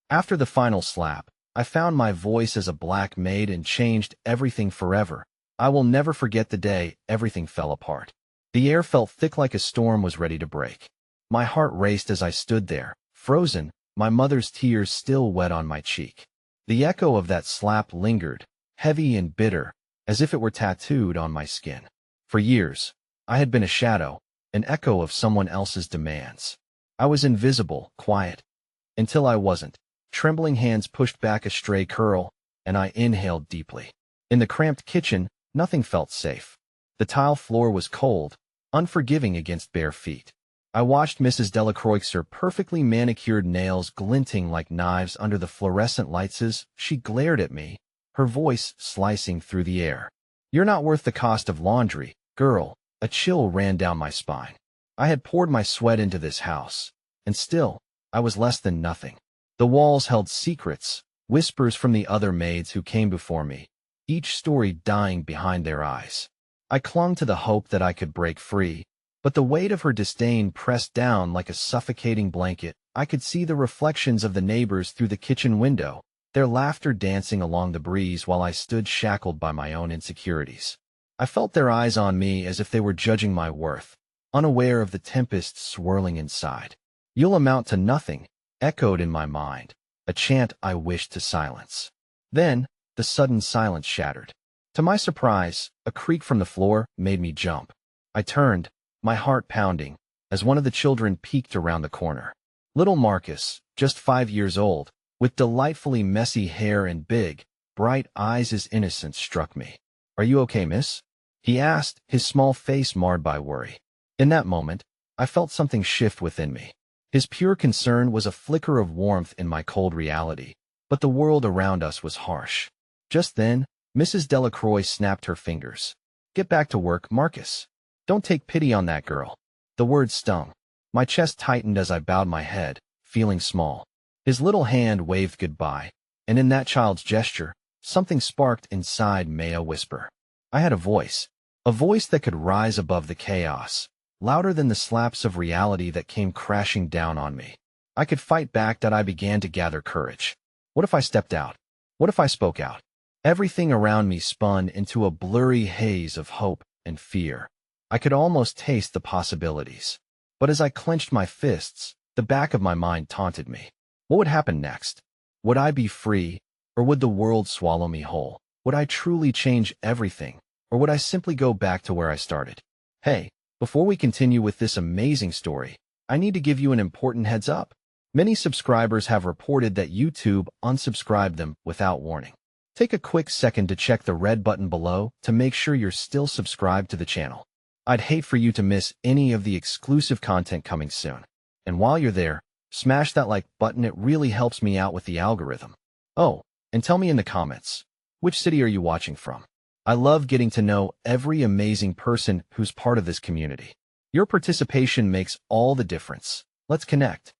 After the final slap, I found my voice as a black maid and changed everything forever. I will never forget the day everything fell apart. The air felt thick like a storm was ready to break. My heart raced as I stood there, frozen, my mother's tears still wet on my cheek. The echo of that slap lingered, heavy and bitter, as if it were tattooed on my skin. For years, I had been a shadow, an echo of someone else's demands. I was invisible, quiet, until I wasn't. Trembling hands pushed back a stray curl, and I inhaled deeply. In the cramped kitchen, nothing felt safe. The tile floor was cold, unforgiving against bare feet. I watched Mrs. Delacroix's perfectly manicured nails glinting like knives under the fluorescent lights as she glared at me, her voice slicing through the air. "You're not worth the cost of laundry, girl." A chill ran down my spine. I had poured my sweat into this house, and still, I was less than nothing. The walls held secrets, whispers from the other maids who came before me, each story dying behind their eyes. I clung to the hope that I could break free, but the weight of her disdain pressed down like a suffocating blanket. I could see the reflections of the neighbors through the kitchen window, their laughter dancing along the breeze while I stood shackled by my own insecurities. I felt their eyes on me as if they were judging my worth, unaware of the tempest swirling inside. "You'll amount to nothing," echoed in my mind, a chant I wished to silence. Then, the sudden silence shattered. To my surprise, a creak from the floor made me jump. I turned, my heart pounding, as one of the children peeked around the corner. Little Marcus, just 5 years old, with delightfully messy hair and big, bright eyes as innocence struck me. "Are you okay, miss?" he asked, his small face marred by worry. In that moment, I felt something shift within me. His pure concern was a flicker of warmth in my cold reality, but the world around us was harsh. Just then, Mrs. Delacroix snapped her fingers. "Get back to work, Marcus. Don't take pity on that girl." The words stung. My chest tightened as I bowed my head, feeling small. His little hand waved goodbye, and in that child's gesture, something sparked inside me, a whisper. I had a voice that could rise above the chaos, louder than the slaps of reality that came crashing down on me. I could fight back. That I began to gather courage. What if I stepped out? What if I spoke out? Everything around me spun into a blurry haze of hope and fear. I could almost taste the possibilities. But as I clenched my fists, the back of my mind taunted me. What would happen next? Would I be free, or would the world swallow me whole? Would I truly change everything, or would I simply go back to where I started? Hey, before we continue with this amazing story, I need to give you an important heads up. Many subscribers have reported that YouTube unsubscribed them without warning. Take a quick second to check the red button below to make sure you're still subscribed to the channel. I'd hate for you to miss any of the exclusive content coming soon. And while you're there, smash that like button. It really helps me out with the algorithm. Oh, and tell me in the comments, which city are you watching from? I love getting to know every amazing person who's part of this community. Your participation makes all the difference. Let's connect.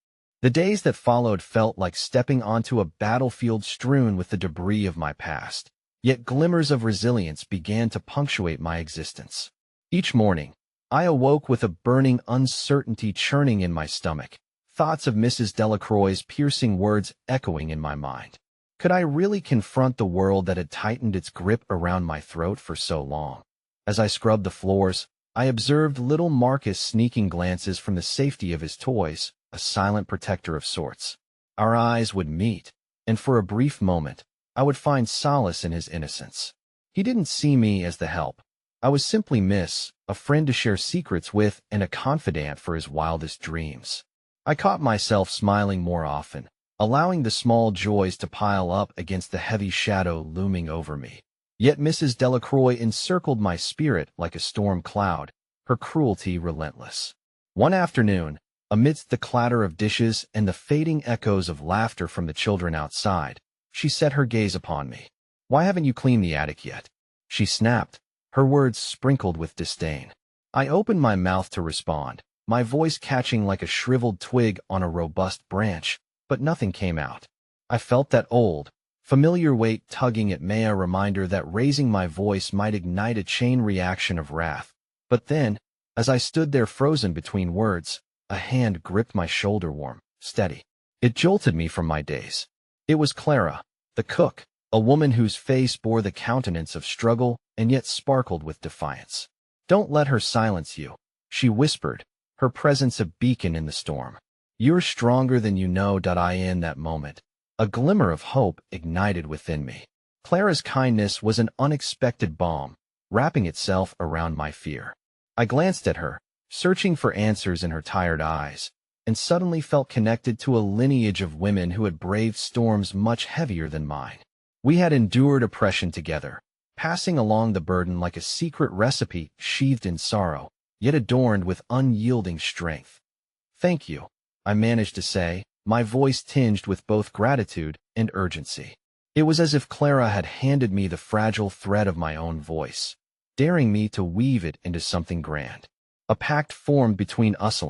The days that followed felt like stepping onto a battlefield strewn with the debris of my past. Yet glimmers of resilience began to punctuate my existence. Each morning, I awoke with a burning uncertainty churning in my stomach, thoughts of Mrs. Delacroix's piercing words echoing in my mind. Could I really confront the world that had tightened its grip around my throat for so long? As I scrubbed the floors, I observed little Marcus sneaking glances from the safety of his toys, a silent protector of sorts. Our eyes would meet, and for a brief moment, I would find solace in his innocence. He didn't see me as the help. I was simply Miss, a friend to share secrets with and a confidant for his wildest dreams. I caught myself smiling more often, allowing the small joys to pile up against the heavy shadow looming over me. Yet Mrs. Delacroix encircled my spirit like a storm cloud, her cruelty relentless. One afternoon, amidst the clatter of dishes and the fading echoes of laughter from the children outside, she set her gaze upon me. "Why haven't you cleaned the attic yet?" she snapped, her words sprinkled with disdain. I opened my mouth to respond, my voice catching like a shriveled twig on a robust branch, but nothing came out. I felt that old, familiar weight tugging at me, a reminder that raising my voice might ignite a chain reaction of wrath. But then, as I stood there frozen between words, a hand gripped my shoulder warm, steady. It jolted me from my daze. It was Clara, the cook, a woman whose face bore the countenance of struggle and yet sparkled with defiance. "Don't let her silence you," she whispered, her presence a beacon in the storm. "You're stronger than you know." In that moment, a glimmer of hope ignited within me. Clara's kindness was an unexpected balm, wrapping itself around my fear. I glanced at her, searching for answers in her tired eyes, and suddenly felt connected to a lineage of women who had braved storms much heavier than mine. We had endured oppression together, passing along the burden like a secret recipe sheathed in sorrow, yet adorned with unyielding strength. "Thank you," I managed to say, my voice tinged with both gratitude and urgency. It was as if Clara had handed me the fragile thread of my own voice, daring me to weave it into something grand. A pact formed between us,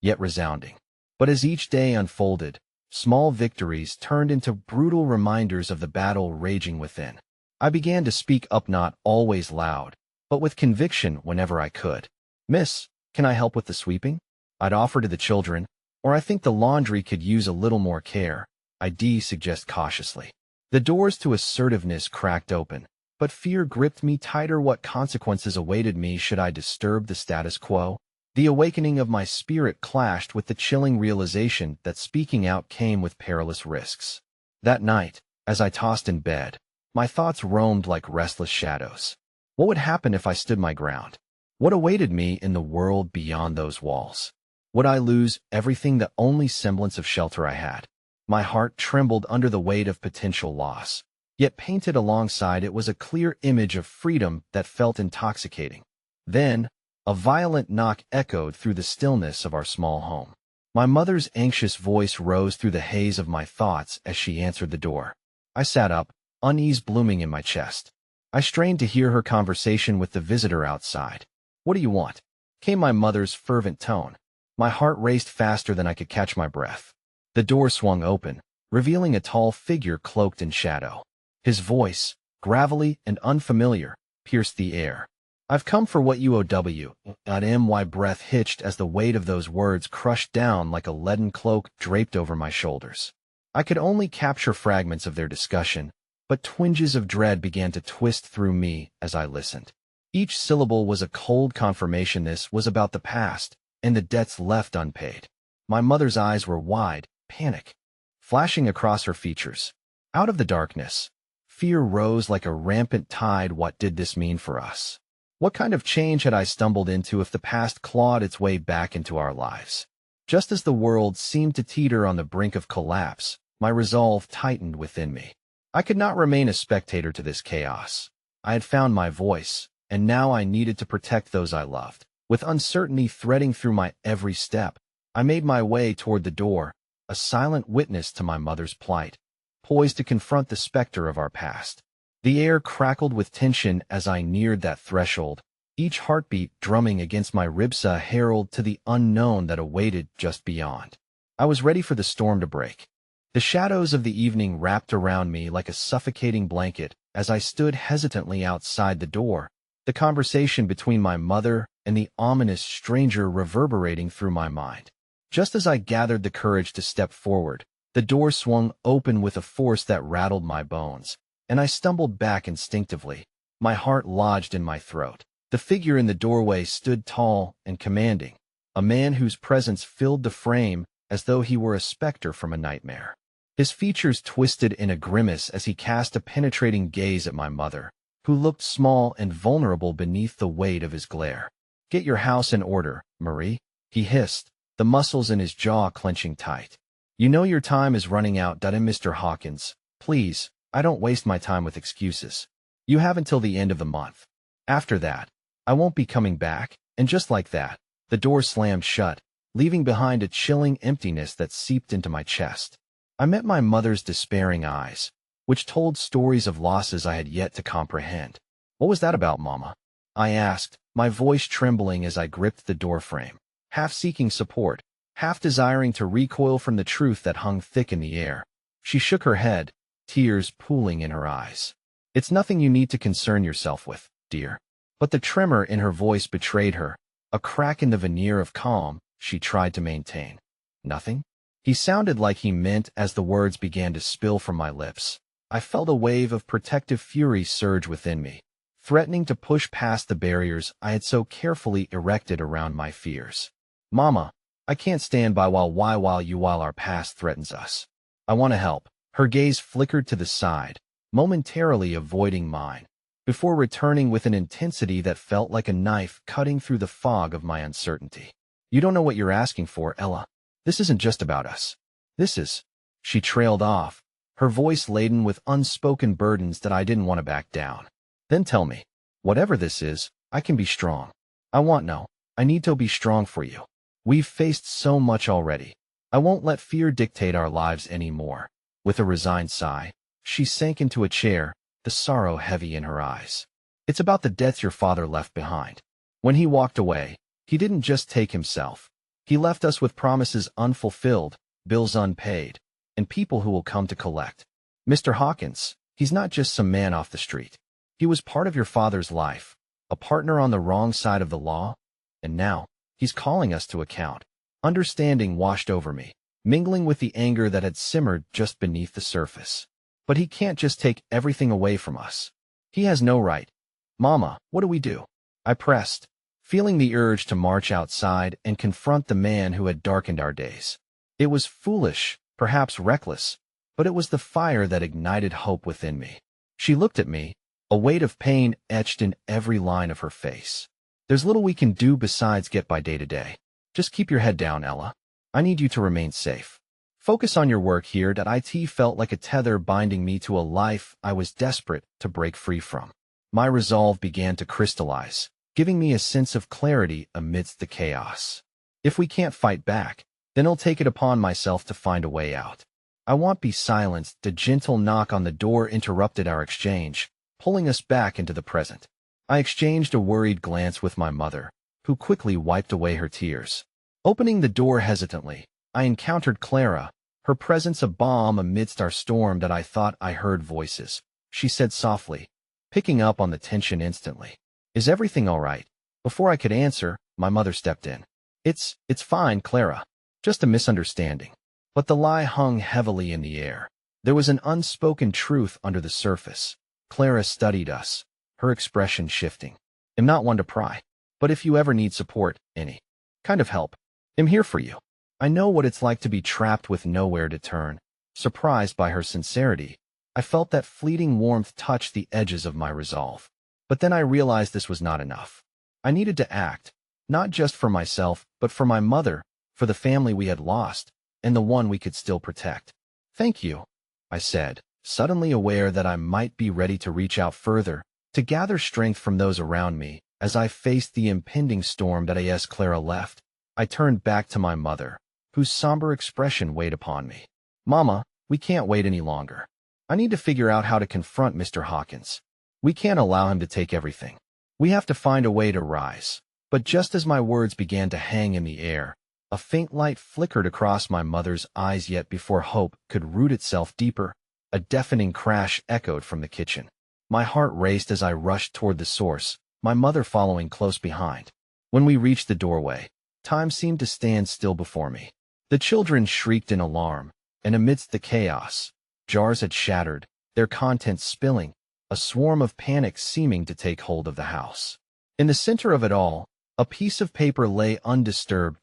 yet resounding. But as each day unfolded, small victories turned into brutal reminders of the battle raging within. I began to speak up, not always loud, but with conviction whenever I could. "Miss, can I help with the sweeping?" I'd offer to the children, or "I think the laundry could use a little more care," I'd suggest cautiously. The doors to assertiveness cracked open, but fear gripped me tighter. What consequences awaited me should I disturb the status quo? The awakening of my spirit clashed with the chilling realization that speaking out came with perilous risks. That night, as I tossed in bed, my thoughts roamed like restless shadows. What would happen if I stood my ground? What awaited me in the world beyond those walls? Would I lose everything, the only semblance of shelter I had? My heart trembled under the weight of potential loss, yet painted alongside it was a clear image of freedom that felt intoxicating. Then, a violent knock echoed through the stillness of our small home. My mother's anxious voice rose through the haze of my thoughts as she answered the door. I sat up, unease blooming in my chest. I strained to hear her conversation with the visitor outside. "What do you want?" came my mother's fervent tone. My heart raced faster than I could catch my breath. The door swung open, revealing a tall figure cloaked in shadow. His voice, gravelly and unfamiliar, pierced the air. "I've come for what you owe." My breath hitched as the weight of those words crushed down like a leaden cloak draped over my shoulders. I could only capture fragments of their discussion, but twinges of dread began to twist through me as I listened. Each syllable was a cold confirmation this was about the past and the debts left unpaid. My mother's eyes were wide, panic flashing across her features. Out of the darkness, fear rose like a rampant tide. What did this mean for us? What kind of change had I stumbled into if the past clawed its way back into our lives? Just as the world seemed to teeter on the brink of collapse, my resolve tightened within me. I could not remain a spectator to this chaos. I had found my voice, and now I needed to protect those I loved. With uncertainty threading through my every step, I made my way toward the door, a silent witness to my mother's plight, poised to confront the specter of our past. The air crackled with tension as I neared that threshold, each heartbeat drumming against my ribs, a herald to the unknown that awaited just beyond. I was ready for the storm to break. The shadows of the evening wrapped around me like a suffocating blanket as I stood hesitantly outside the door, the conversation between my mother and the ominous stranger reverberating through my mind. Just as I gathered the courage to step forward, the door swung open with a force that rattled my bones, and I stumbled back instinctively, my heart lodged in my throat. The figure in the doorway stood tall and commanding, a man whose presence filled the frame as though he were a specter from a nightmare. His features twisted in a grimace as he cast a penetrating gaze at my mother, who looked small and vulnerable beneath the weight of his glare. "Get your house in order, Marie," he hissed, the muscles in his jaw clenching tight. "You know your time is running out." Mr. Hawkins, please, I don't waste my time with excuses. You have until the end of the month. After that, I won't be coming back. And just like that, the door slammed shut, leaving behind a chilling emptiness that seeped into my chest. I met my mother's despairing eyes, which told stories of losses I had yet to comprehend. "What was that about, Mama?" I asked, my voice trembling as I gripped the doorframe, half seeking support, half desiring to recoil from the truth that hung thick in the air. She shook her head, tears pooling in her eyes. "It's nothing you need to concern yourself with, dear." But the tremor in her voice betrayed her, a crack in the veneer of calm she tried to maintain. "Nothing?" He sounded like he meant as the words began to spill from my lips. I felt a wave of protective fury surge within me, threatening to push past the barriers I had so carefully erected around my fears. Mama, I can't stand by while our past threatens us. I want to help. Her gaze flickered to the side, momentarily avoiding mine, before returning with an intensity that felt like a knife cutting through the fog of my uncertainty. You don't know what you're asking for, Ella. This isn't just about us. This is... She trailed off, her voice laden with unspoken burdens that I didn't want to back down. Then tell me, whatever this is, I can be strong. I need to be strong for you. We've faced so much already. I won't let fear dictate our lives anymore. With a resigned sigh, she sank into a chair, the sorrow heavy in her eyes. It's about the debts your father left behind. When he walked away, he didn't just take himself. He left us with promises unfulfilled, bills unpaid, and people who will come to collect. Mr. Hawkins, he's not just some man off the street. He was part of your father's life, a partner on the wrong side of the law, and now, he's calling us to account. Understanding washed over me, mingling with the anger that had simmered just beneath the surface. But he can't just take everything away from us. He has no right. Mama, what do we do? I pressed, feeling the urge to march outside and confront the man who had darkened our days. It was foolish, perhaps reckless, but it was the fire that ignited hope within me. She looked at me, a weight of pain etched in every line of her face. There's little we can do besides get by day to day. Just keep your head down, Ella. I need you to remain safe. Focus on your work here. It felt like a tether binding me to a life I was desperate to break free from. My resolve began to crystallize, giving me a sense of clarity amidst the chaos. If we can't fight back, then I'll take it upon myself to find a way out. I won't be silenced. The gentle knock on the door interrupted our exchange, pulling us back into the present. I exchanged a worried glance with my mother, who quickly wiped away her tears. Opening the door hesitantly, I encountered Clara, her presence a balm amidst our storm. I thought I heard voices, she said softly, picking up on the tension instantly. Is everything all right? Before I could answer, my mother stepped in. It's fine, Clara. Just a misunderstanding. But the lie hung heavily in the air. There was an unspoken truth under the surface. Clara studied us, her expression shifting. I'm not one to pry, but if you ever need support, any kind of help, I'm here for you. I know what it's like to be trapped with nowhere to turn. Surprised by her sincerity, I felt that fleeting warmth touch the edges of my resolve. But then I realized this was not enough. I needed to act, not just for myself, but for my mother, for the family we had lost, and the one we could still protect. Thank you, I said, suddenly aware that I might be ready to reach out further, to gather strength from those around me. As I faced the impending storm as Clara left, I turned back to my mother, whose somber expression weighed upon me. Mama, we can't wait any longer. I need to figure out how to confront Mr. Hawkins. We can't allow him to take everything. We have to find a way to rise. But just as my words began to hang in the air, a faint light flickered across my mother's eyes. Yet before hope could root itself deeper, a deafening crash echoed from the kitchen. My heart raced as I rushed toward the source, my mother following close behind. When we reached the doorway, time seemed to stand still before me. The children shrieked in alarm, and amidst the chaos, jars had shattered, their contents spilling, a swarm of panic seeming to take hold of the house. In the center of it all, a piece of paper lay undisturbed.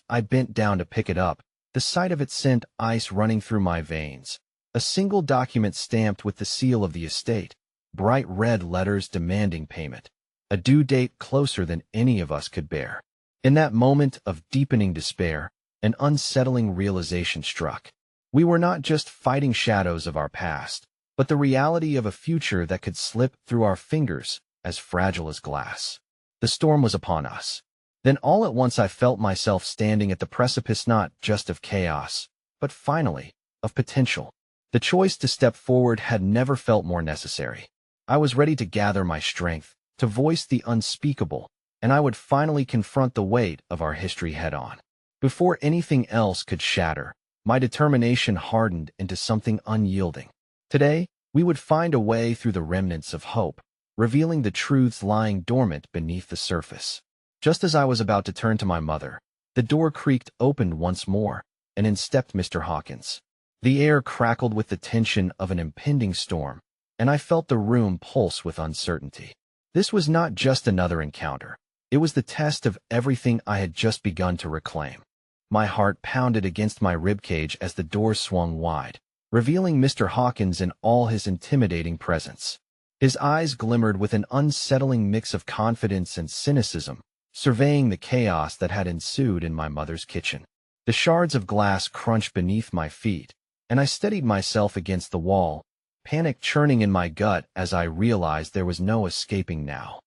I bent down to pick it up. The sight of it sent ice running through my veins. A single document stamped with the seal of the estate, bright red letters demanding payment. A due date closer than any of us could bear. In that moment of deepening despair, an unsettling realization struck. We were not just fighting shadows of our past, but the reality of a future that could slip through our fingers, as fragile as glass. The storm was upon us. Then all at once I felt myself standing at the precipice not just of chaos, but finally, of potential. The choice to step forward had never felt more necessary. I was ready to gather my strength, to voice the unspeakable, and I would finally confront the weight of our history head-on. Before anything else could shatter, my determination hardened into something unyielding. Today, we would find a way through the remnants of hope, revealing the truths lying dormant beneath the surface. Just as I was about to turn to my mother, the door creaked open once more, and in stepped Mr. Hawkins. The air crackled with the tension of an impending storm, and I felt the room pulse with uncertainty. This was not just another encounter. It was the test of everything I had just begun to reclaim. My heart pounded against my ribcage as the door swung wide, revealing Mr. Hawkins in all his intimidating presence. His eyes glimmered with an unsettling mix of confidence and cynicism, surveying the chaos that had ensued in my mother's kitchen. The shards of glass crunched beneath my feet, and I steadied myself against the wall, panic churning in my gut as I realized there was no escaping now.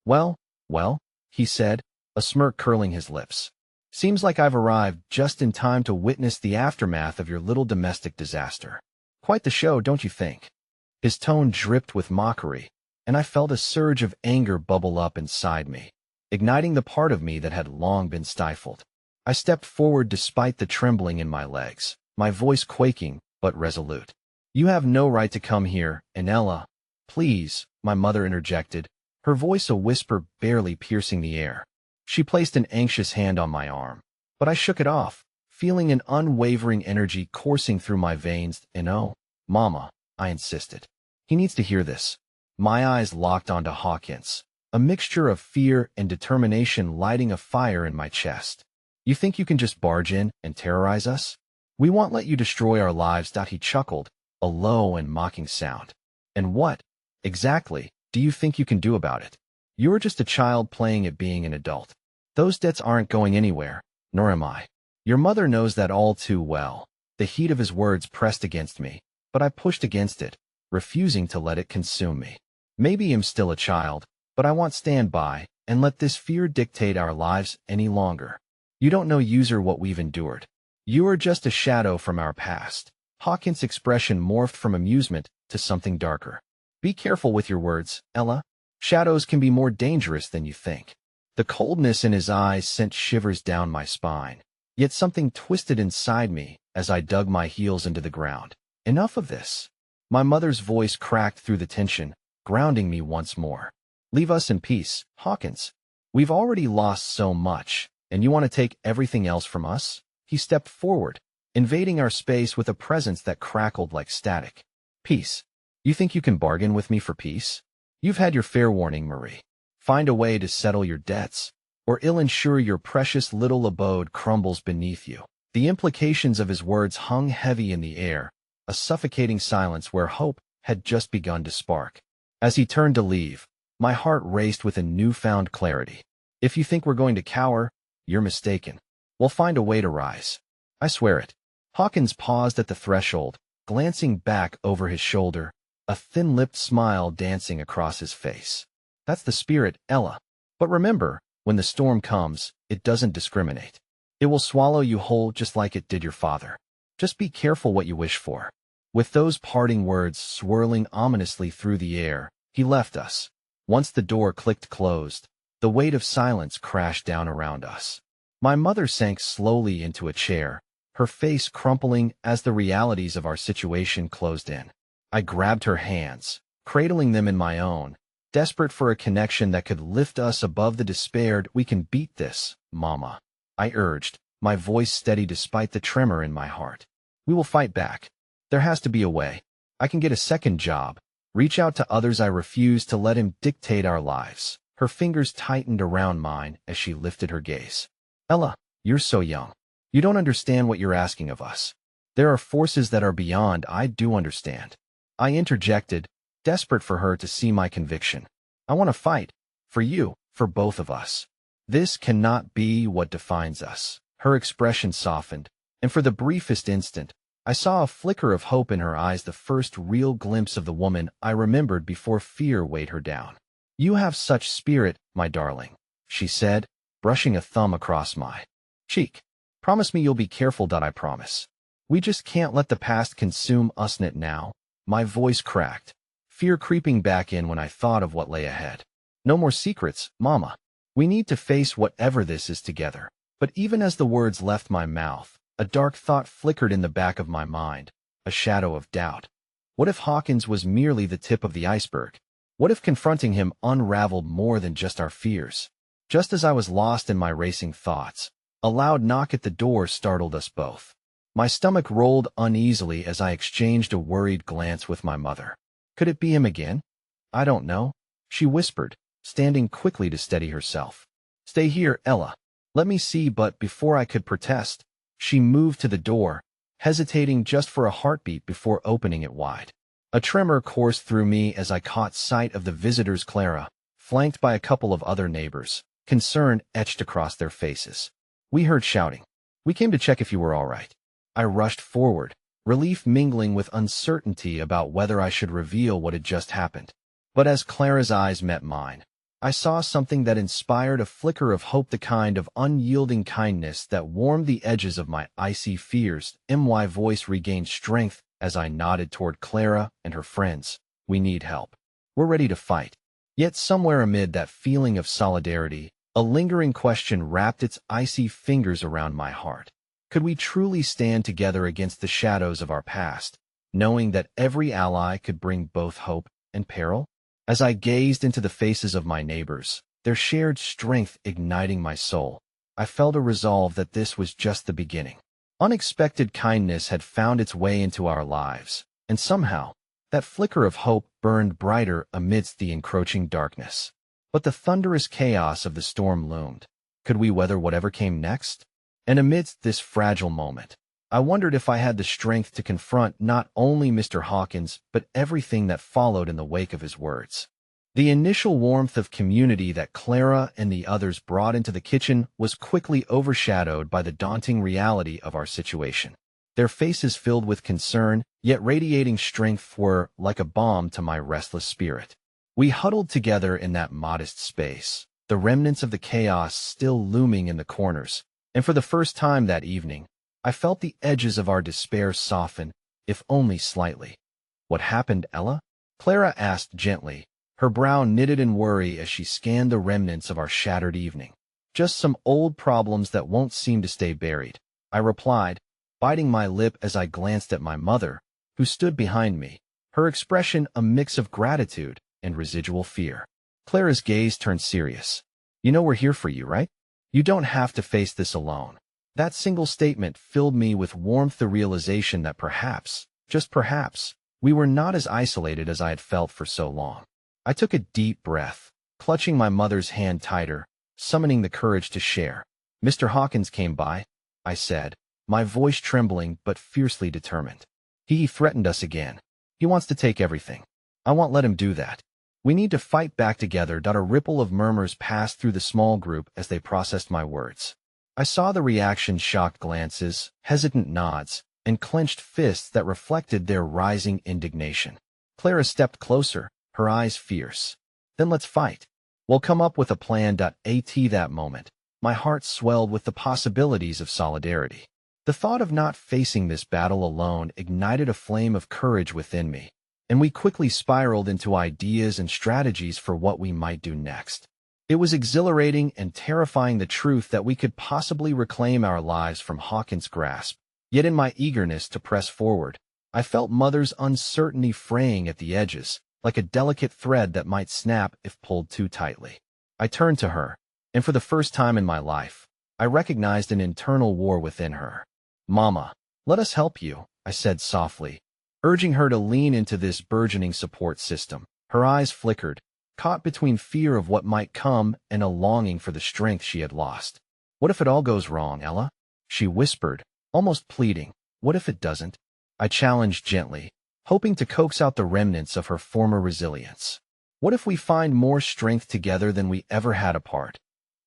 Well, he said, a smirk curling his lips. Seems like I've arrived just in time to witness the aftermath of your little domestic disaster. Quite the show, don't you think? His tone dripped with mockery, and I felt a surge of anger bubble up inside me, igniting the part of me that had long been stifled. I stepped forward despite the trembling in my legs, my voice quaking but resolute. You have no right to come here, Ella. Please, my mother interjected, her voice a whisper barely piercing the air. She placed an anxious hand on my arm, but I shook it off, feeling an unwavering energy coursing through my veins. No, Mama, I insisted. He needs to hear this. My eyes locked onto Hawkins, a mixture of fear and determination lighting a fire in my chest. You think you can just barge in and terrorize us? We won't let you destroy our lives. He chuckled, a low and mocking sound. And what, exactly, do you think you can do about it? You're just a child playing at being an adult. Those debts aren't going anywhere, nor am I. Your mother knows that all too well. The heat of his words pressed against me, but I pushed against it, refusing to let it consume me. Maybe I'm still a child, but I won't stand by and let this fear dictate our lives any longer. You don't know, user, what we've endured. You are just a shadow from our past. Hawkins' expression morphed from amusement to something darker. Be careful with your words, Ella. Shadows can be more dangerous than you think. The coldness in his eyes sent shivers down my spine, yet something twisted inside me as I dug my heels into the ground. Enough of this. My mother's voice cracked through the tension, grounding me once more. Leave us in peace, Hawkins. We've already lost so much, and you want to take everything else from us? He stepped forward, invading our space with a presence that crackled like static. Peace. You think you can bargain with me for peace? You've had your fair warning, Marie. Find a way to settle your debts, or ill ensure your precious little abode crumbles beneath you. The implications of his words hung heavy in the air, a suffocating silence where hope had just begun to spark. As he turned to leave, my heart raced with a newfound clarity. If you think we're going to cower, you're mistaken. We'll find a way to rise. I swear it. Hawkins paused at the threshold, glancing back over his shoulder, a thin-lipped smile dancing across his face. That's the spirit, Ella. But remember, when the storm comes, it doesn't discriminate. It will swallow you whole just like it did your father. Just be careful what you wish for. With those parting words swirling ominously through the air, he left us. Once the door clicked closed, the weight of silence crashed down around us. My mother sank slowly into a chair, her face crumpling as the realities of our situation closed in. I grabbed her hands, cradling them in my own, desperate for a connection that could lift us above the despair. We can beat this, Mama, I urged, my voice steady despite the tremor in my heart. We will fight back. There has to be a way. I can get a second job, reach out to others. I refuse to let him dictate our lives. Her fingers tightened around mine as she lifted her gaze. Ella, you're so young. You don't understand what you're asking of us. There are forces that are beyond. I do understand. I interjected, desperate for her to see my conviction. I want to fight. For you, for both of us. This cannot be what defines us. Her expression softened, and for the briefest instant, I saw a flicker of hope in her eyes, the first real glimpse of the woman I remembered before fear weighed her down. You have such spirit, my darling, she said, brushing a thumb across my cheek. Promise me you'll be careful. I promise. We just can't let the past consume us now. My voice cracked, fear creeping back in when I thought of what lay ahead. No more secrets, Mama. We need to face whatever this is together. But even as the words left my mouth, a dark thought flickered in the back of my mind, a shadow of doubt. What if Hawkins was merely the tip of the iceberg? What if confronting him unraveled more than just our fears? Just as I was lost in my racing thoughts, a loud knock at the door startled us both. My stomach rolled uneasily as I exchanged a worried glance with my mother. Could it be him again? I don't know, she whispered, standing quickly to steady herself. Stay here, Ella. Let me see, but before I could protest, she moved to the door, hesitating just for a heartbeat before opening it wide. A tremor coursed through me as I caught sight of the visitors, Clara, flanked by a couple of other neighbors, concern etched across their faces. We heard shouting. We came to check if you were all right. I rushed forward, relief mingling with uncertainty about whether I should reveal what had just happened. But as Clara's eyes met mine, I saw something that inspired a flicker of hope, the kind of unyielding kindness that warmed the edges of my icy fears. My voice regained strength as I nodded toward Clara and her friends. We need help. We're ready to fight. Yet somewhere amid that feeling of solidarity, a lingering question wrapped its icy fingers around my heart. Could we truly stand together against the shadows of our past, knowing that every ally could bring both hope and peril? As I gazed into the faces of my neighbors, their shared strength igniting my soul, I felt a resolve that this was just the beginning. Unexpected kindness had found its way into our lives, and somehow, that flicker of hope burned brighter amidst the encroaching darkness. But the thunderous chaos of the storm loomed. Could we weather whatever came next? And amidst this fragile moment, I wondered if I had the strength to confront not only Mr. Hawkins, but everything that followed in the wake of his words. The initial warmth of community that Clara and the others brought into the kitchen was quickly overshadowed by the daunting reality of our situation. Their faces filled with concern, yet radiating strength, were like a balm to my restless spirit. We huddled together in that modest space, the remnants of the chaos still looming in the corners, and for the first time that evening, I felt the edges of our despair soften, if only slightly. What happened, Ella? Clara asked gently, her brow knitted in worry as she scanned the remnants of our shattered evening. Just some old problems that won't seem to stay buried, I replied, biting my lip as I glanced at my mother, who stood behind me, her expression a mix of gratitude and residual fear. Clara's gaze turned serious. You know we're here for you, right? You don't have to face this alone. That single statement filled me with warmth, the realization that perhaps, just perhaps, we were not as isolated as I had felt for so long. I took a deep breath, clutching my mother's hand tighter, summoning the courage to share. Mr. Hawkins came by, I said, my voice trembling but fiercely determined. He threatened us again. He wants to take everything. I won't let him do that. We need to fight back together. A ripple of murmurs passed through the small group as they processed my words. I saw the reaction: shocked glances, hesitant nods, and clenched fists that reflected their rising indignation. Clara stepped closer, her eyes fierce. Then let's fight. We'll come up with a plan. At that moment, my heart swelled with the possibilities of solidarity. The thought of not facing this battle alone ignited a flame of courage within me, and we quickly spiraled into ideas and strategies for what we might do next. It was exhilarating and terrifying, the truth that we could possibly reclaim our lives from Hawkins' grasp. Yet in my eagerness to press forward, I felt Mother's uncertainty fraying at the edges, like a delicate thread that might snap if pulled too tightly. I turned to her, and for the first time in my life, I recognized an internal war within her. Mama, let us help you, I said softly, urging her to lean into this burgeoning support system. Her eyes flickered, caught between fear of what might come and a longing for the strength she had lost. What if it all goes wrong, Ella? She whispered, almost pleading. What if it doesn't? I challenged gently, hoping to coax out the remnants of her former resilience. What if we find more strength together than we ever had apart?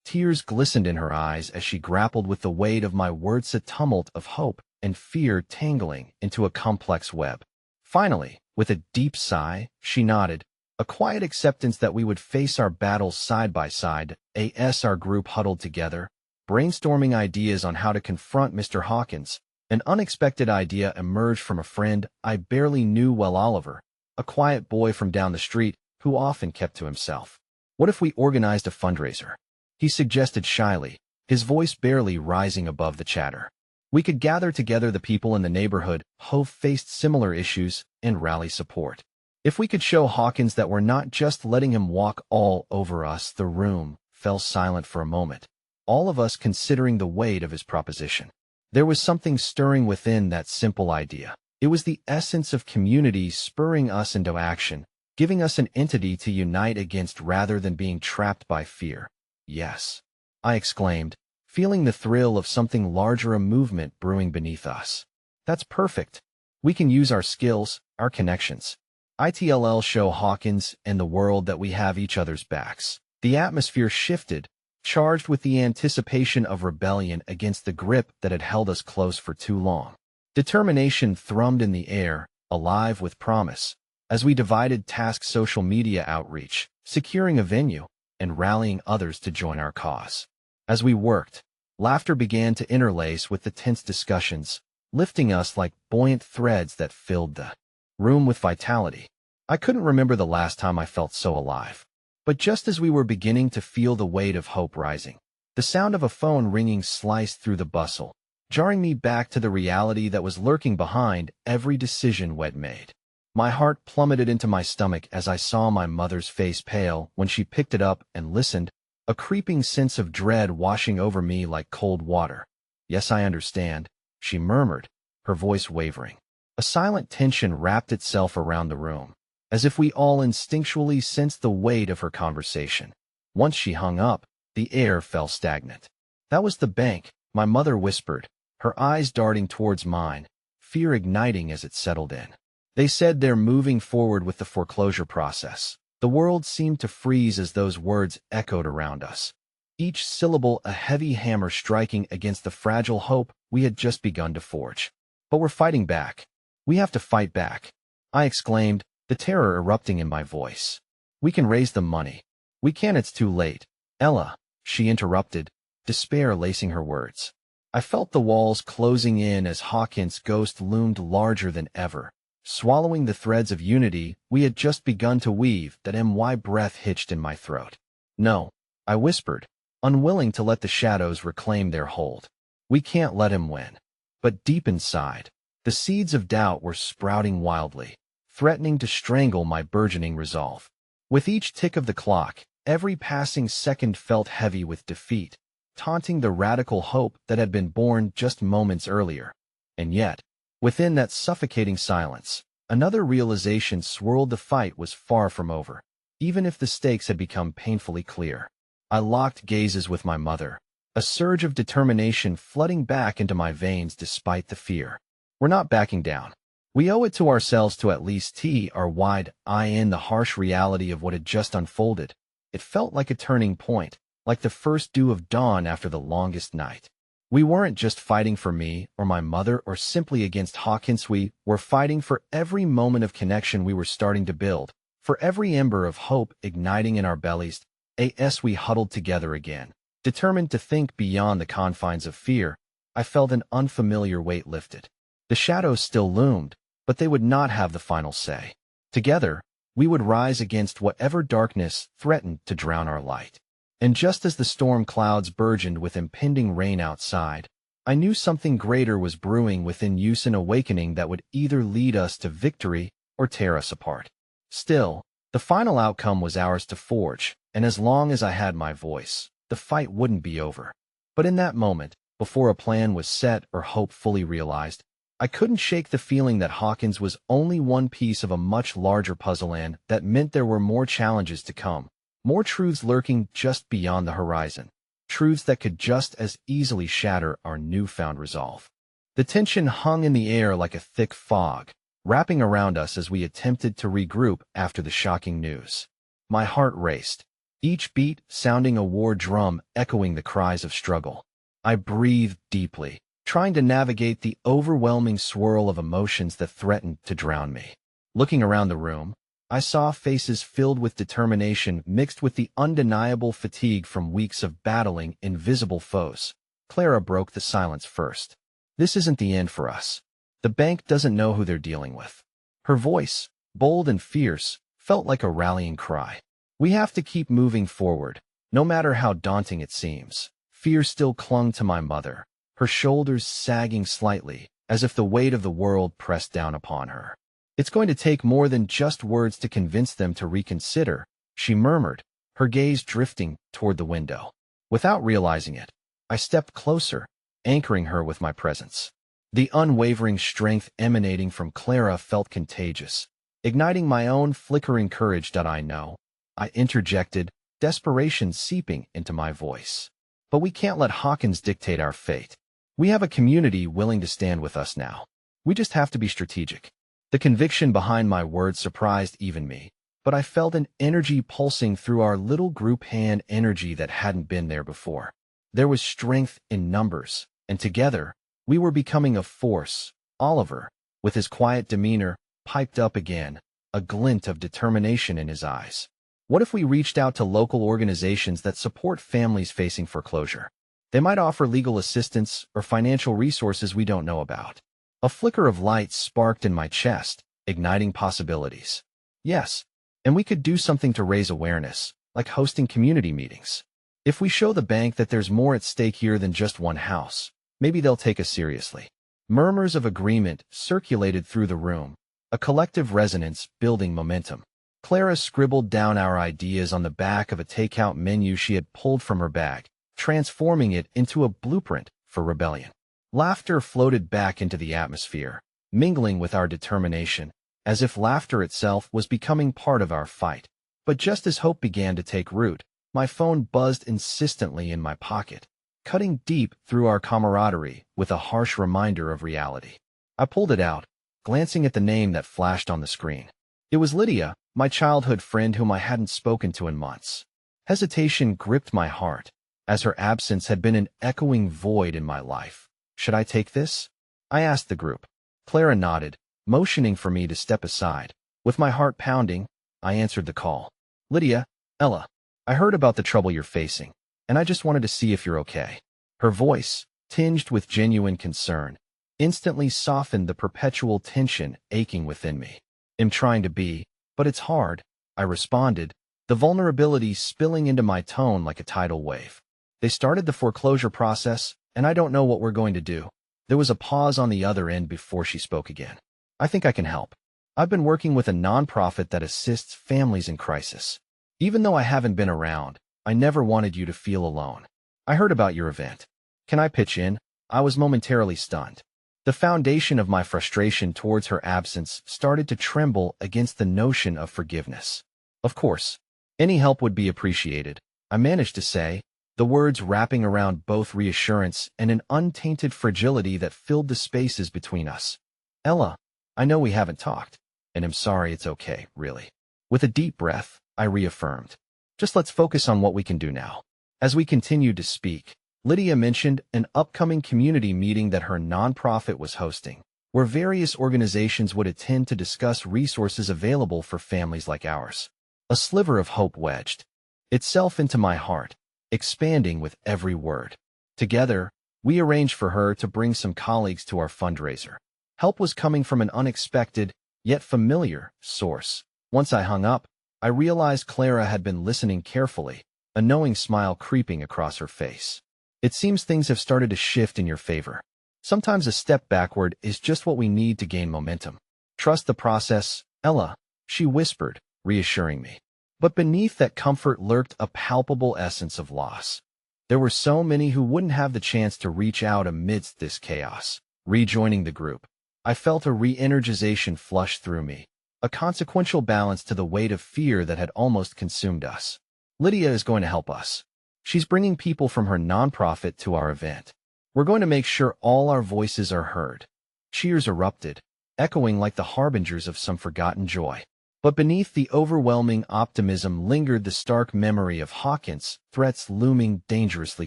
Tears glistened in her eyes as she grappled with the weight of my words, a tumult of hope and fear tangling into a complex web. Finally, with a deep sigh, she nodded, a quiet acceptance that we would face our battles side by side. Our group huddled together, brainstorming ideas on how to confront Mr. Hawkins. An unexpected idea emerged from a friend I barely knew well, Oliver, a quiet boy from down the street who often kept to himself. What if we organized a fundraiser? He suggested shyly, his voice barely rising above the chatter. We could gather together the people in the neighborhood who faced similar issues and rally support. If we could show Hawkins that we're not just letting him walk all over us. The room fell silent for a moment, all of us considering the weight of his proposition. There was something stirring within that simple idea. It was the essence of community spurring us into action, giving us an entity to unite against rather than being trapped by fear. Yes, I exclaimed, feeling the thrill of something larger, a movement brewing beneath us. That's perfect. We can use our skills, our connections. ITLL show Hawkins and the world that we have each other's backs. The atmosphere shifted, charged with the anticipation of rebellion against the grip that had held us close for too long. Determination thrummed in the air, alive with promise, as we divided task social media outreach, securing a venue, and rallying others to join our cause. As we worked, laughter began to interlace with the tense discussions, lifting us like buoyant threads that filled the room with vitality. I couldn't remember the last time I felt so alive. But just as we were beginning to feel the weight of hope rising, the sound of a phone ringing sliced through the bustle, jarring me back to the reality that was lurking behind every decision we'd made. My heart plummeted into my stomach as I saw my mother's face pale when she picked it up and listened, a creeping sense of dread washing over me like cold water. "Yes, I understand," she murmured, her voice wavering. A silent tension wrapped itself around the room, as if we all instinctually sensed the weight of her conversation. Once she hung up, the air fell stagnant. "That was the bank," my mother whispered, her eyes darting towards mine, fear igniting as it settled in. "They said they're moving forward with the foreclosure process." The world seemed to freeze as those words echoed around us, each syllable a heavy hammer striking against the fragile hope we had just begun to forge. "But we're fighting back. We have to fight back," I exclaimed, the terror erupting in my voice. "We can raise the money. We can. It's too late." "Ella," she interrupted, despair lacing her words. I felt the walls closing in as Hawkins' ghost loomed larger than ever, swallowing the threads of unity we had just begun to weave. That my breath hitched in my throat. "No," I whispered, unwilling to let the shadows reclaim their hold. "We can't let him win." But deep inside, the seeds of doubt were sprouting wildly, threatening to strangle my burgeoning resolve. With each tick of the clock, every passing second felt heavy with defeat, taunting the radical hope that had been born just moments earlier. And yet, within that suffocating silence, another realization swirled. The fight was far from over, even if the stakes had become painfully clear. I locked gazes with my mother, a surge of determination flooding back into my veins despite the fear. "We're not backing down. We owe it to ourselves to at least tee our wide eye in the harsh reality of what had just unfolded." It felt like a turning point, like the first dew of dawn after the longest night. We weren't just fighting for me or my mother or simply against Hawkins. We were fighting for every moment of connection we were starting to build, for every ember of hope igniting in our bellies. As we huddled together again, determined to think beyond the confines of fear, I felt an unfamiliar weight lifted. The shadows still loomed, but they would not have the final say. Together, we would rise against whatever darkness threatened to drown our light. And just as the storm clouds burgeoned with impending rain outside, I knew something greater was brewing within us, an awakening that would either lead us to victory or tear us apart. Still, the final outcome was ours to forge, and as long as I had my voice, the fight wouldn't be over. But in that moment, before a plan was set or hope fully realized, I couldn't shake the feeling that Hawkins was only one piece of a much larger puzzle, and that meant there were more challenges to come, more truths lurking just beyond the horizon, truths that could just as easily shatter our newfound resolve. The tension hung in the air like a thick fog, wrapping around us as we attempted to regroup after the shocking news. My heart raced, each beat sounding a war drum echoing the cries of struggle. I breathed deeply, trying to navigate the overwhelming swirl of emotions that threatened to drown me. Looking around the room, I saw faces filled with determination mixed with the undeniable fatigue from weeks of battling invisible foes. Clara broke the silence first. "This isn't the end for us. The bank doesn't know who they're dealing with." Her voice, bold and fierce, felt like a rallying cry. "We have to keep moving forward, no matter how daunting it seems." Fear still clung to my mother, her shoulders sagging slightly, as if the weight of the world pressed down upon her. "It's going to take more than just words to convince them to reconsider," she murmured, her gaze drifting toward the window. Without realizing it, I stepped closer, anchoring her with my presence. The unwavering strength emanating from Clara felt contagious, igniting my own flickering courage. I know, I interjected, desperation seeping into my voice. But we can't let Hawkins dictate our fate. We have a community willing to stand with us now. We just have to be strategic. The conviction behind my words surprised even me, but I felt an energy pulsing through our little group, an energy that hadn't been there before. There was strength in numbers, and together, we were becoming a force. Oliver, with his quiet demeanor, piped up again, a glint of determination in his eyes. What if we reached out to local organizations that support families facing foreclosure? They might offer legal assistance or financial resources we don't know about. A flicker of light sparked in my chest, igniting possibilities. Yes, and we could do something to raise awareness, like hosting community meetings. If we show the bank that there's more at stake here than just one house, maybe they'll take us seriously. Murmurs of agreement circulated through the room, a collective resonance building momentum. Clara scribbled down our ideas on the back of a takeout menu she had pulled from her bag, transforming it into a blueprint for rebellion. Laughter floated back into the atmosphere, mingling with our determination, as if laughter itself was becoming part of our fight. But just as hope began to take root, my phone buzzed insistently in my pocket, cutting deep through our camaraderie with a harsh reminder of reality. I pulled it out, glancing at the name that flashed on the screen. It was Lydia, my childhood friend whom I hadn't spoken to in months. Hesitation gripped my heart, as her absence had been an echoing void in my life. Should I take this? I asked the group. Clara nodded, motioning for me to step aside. With my heart pounding, I answered the call. Lydia, Ella, I heard about the trouble you're facing, and I just wanted to see if you're okay. Her voice, tinged with genuine concern, instantly softened the perpetual tension aching within me. I'm trying to be, but it's hard, I responded, the vulnerability spilling into my tone like a tidal wave. They started the foreclosure process, and I don't know what we're going to do. There was a pause on the other end before she spoke again. I think I can help. I've been working with a nonprofit that assists families in crisis. Even though I haven't been around, I never wanted you to feel alone. I heard about your event. Can I pitch in? I was momentarily stunned. The foundation of my frustration towards her absence started to tremble against the notion of forgiveness. Of course, any help would be appreciated, I managed to say, the words wrapping around both reassurance and an untainted fragility that filled the spaces between us. Ella, I know we haven't talked, and I'm sorry. It's okay, really. With a deep breath, I reaffirmed. Just let's focus on what we can do now. As we continued to speak, Lydia mentioned an upcoming community meeting that her nonprofit was hosting, where various organizations would attend to discuss resources available for families like ours. A sliver of hope wedged itself into my heart, expanding with every word. Together, we arranged for her to bring some colleagues to our fundraiser. Help was coming from an unexpected, yet familiar, source. Once I hung up, I realized Clara had been listening carefully, a knowing smile creeping across her face. It seems things have started to shift in your favor. Sometimes a step backward is just what we need to gain momentum. Trust the process, Ella, she whispered, reassuring me. But beneath that comfort lurked a palpable essence of loss. There were so many who wouldn't have the chance to reach out amidst this chaos. Rejoining the group, I felt a re-energization flush through me, a consequential balance to the weight of fear that had almost consumed us. Lydia is going to help us. She's bringing people from her nonprofit to our event. We're going to make sure all our voices are heard. Cheers erupted, echoing like the harbingers of some forgotten joy. But beneath the overwhelming optimism lingered the stark memory of Hawkins' threats looming dangerously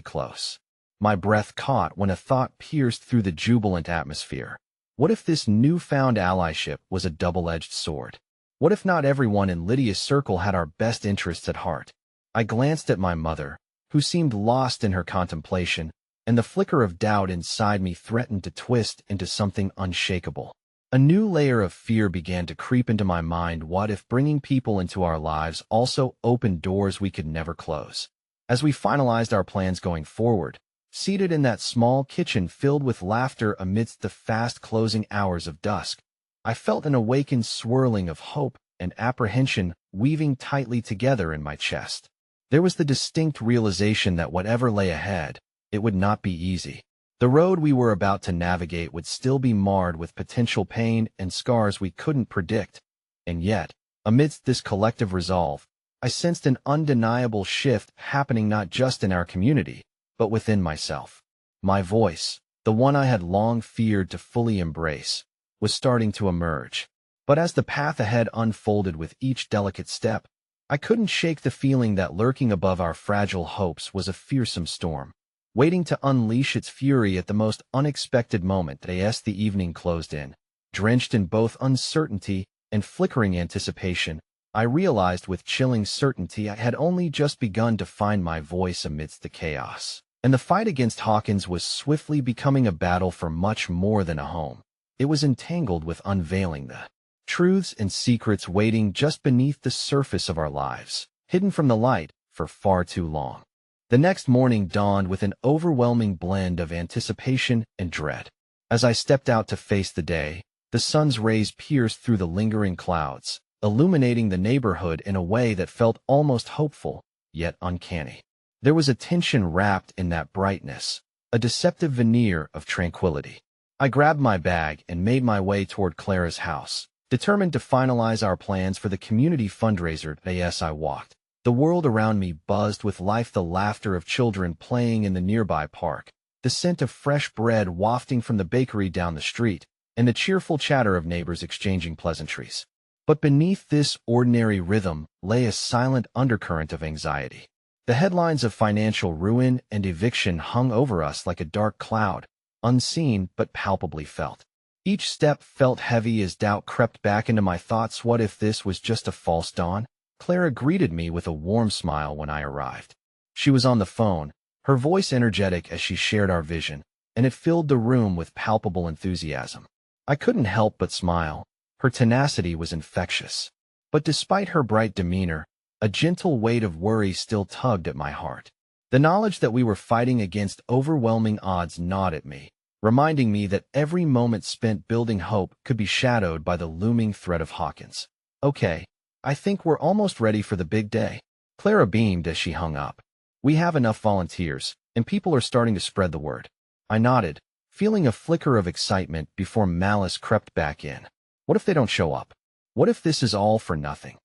close. My breath caught when a thought pierced through the jubilant atmosphere. What if this newfound allyship was a double-edged sword? What if not everyone in Lydia's circle had our best interests at heart? I glanced at my mother, who seemed lost in her contemplation, and the flicker of doubt inside me threatened to twist into something unshakable. A new layer of fear began to creep into my mind. What if bringing people into our lives also opened doors we could never close? As we finalized our plans going forward, seated in that small kitchen filled with laughter amidst the fast-closing hours of dusk, I felt an awakened swirling of hope and apprehension weaving tightly together in my chest. There was the distinct realization that whatever lay ahead, it would not be easy. The road we were about to navigate would still be marred with potential pain and scars we couldn't predict. And yet, amidst this collective resolve, I sensed an undeniable shift happening not just in our community, but within myself. My voice, the one I had long feared to fully embrace, was starting to emerge. But as the path ahead unfolded with each delicate step, I couldn't shake the feeling that lurking above our fragile hopes was a fearsome storm, waiting to unleash its fury at the most unexpected moment. As the evening closed in, drenched in both uncertainty and flickering anticipation, I realized with chilling certainty I had only just begun to find my voice amidst the chaos. And the fight against Hawkins was swiftly becoming a battle for much more than a home. It was entangled with unveiling the truths and secrets waiting just beneath the surface of our lives, hidden from the light for far too long. The next morning dawned with an overwhelming blend of anticipation and dread. As I stepped out to face the day, the sun's rays pierced through the lingering clouds, illuminating the neighborhood in a way that felt almost hopeful, yet uncanny. There was a tension wrapped in that brightness, a deceptive veneer of tranquility. I grabbed my bag and made my way toward Clara's house, determined to finalize our plans for the community fundraiser. As I walked, the world around me buzzed with life, the laughter of children playing in the nearby park, the scent of fresh bread wafting from the bakery down the street, and the cheerful chatter of neighbors exchanging pleasantries. But beneath this ordinary rhythm lay a silent undercurrent of anxiety. The headlines of financial ruin and eviction hung over us like a dark cloud, unseen but palpably felt. Each step felt heavy as doubt crept back into my thoughts. What if this was just a false dawn? Clara greeted me with a warm smile when I arrived. She was on the phone, her voice energetic as she shared our vision, and it filled the room with palpable enthusiasm. I couldn't help but smile. Her tenacity was infectious. But despite her bright demeanor, a gentle weight of worry still tugged at my heart. The knowledge that we were fighting against overwhelming odds gnawed at me, reminding me that every moment spent building hope could be shadowed by the looming threat of Hawkins. Okay, I think we're almost ready for the big day. Clara beamed as she hung up. We have enough volunteers, and people are starting to spread the word. I nodded, feeling a flicker of excitement before malice crept back in. What if they don't show up? What if this is all for nothing?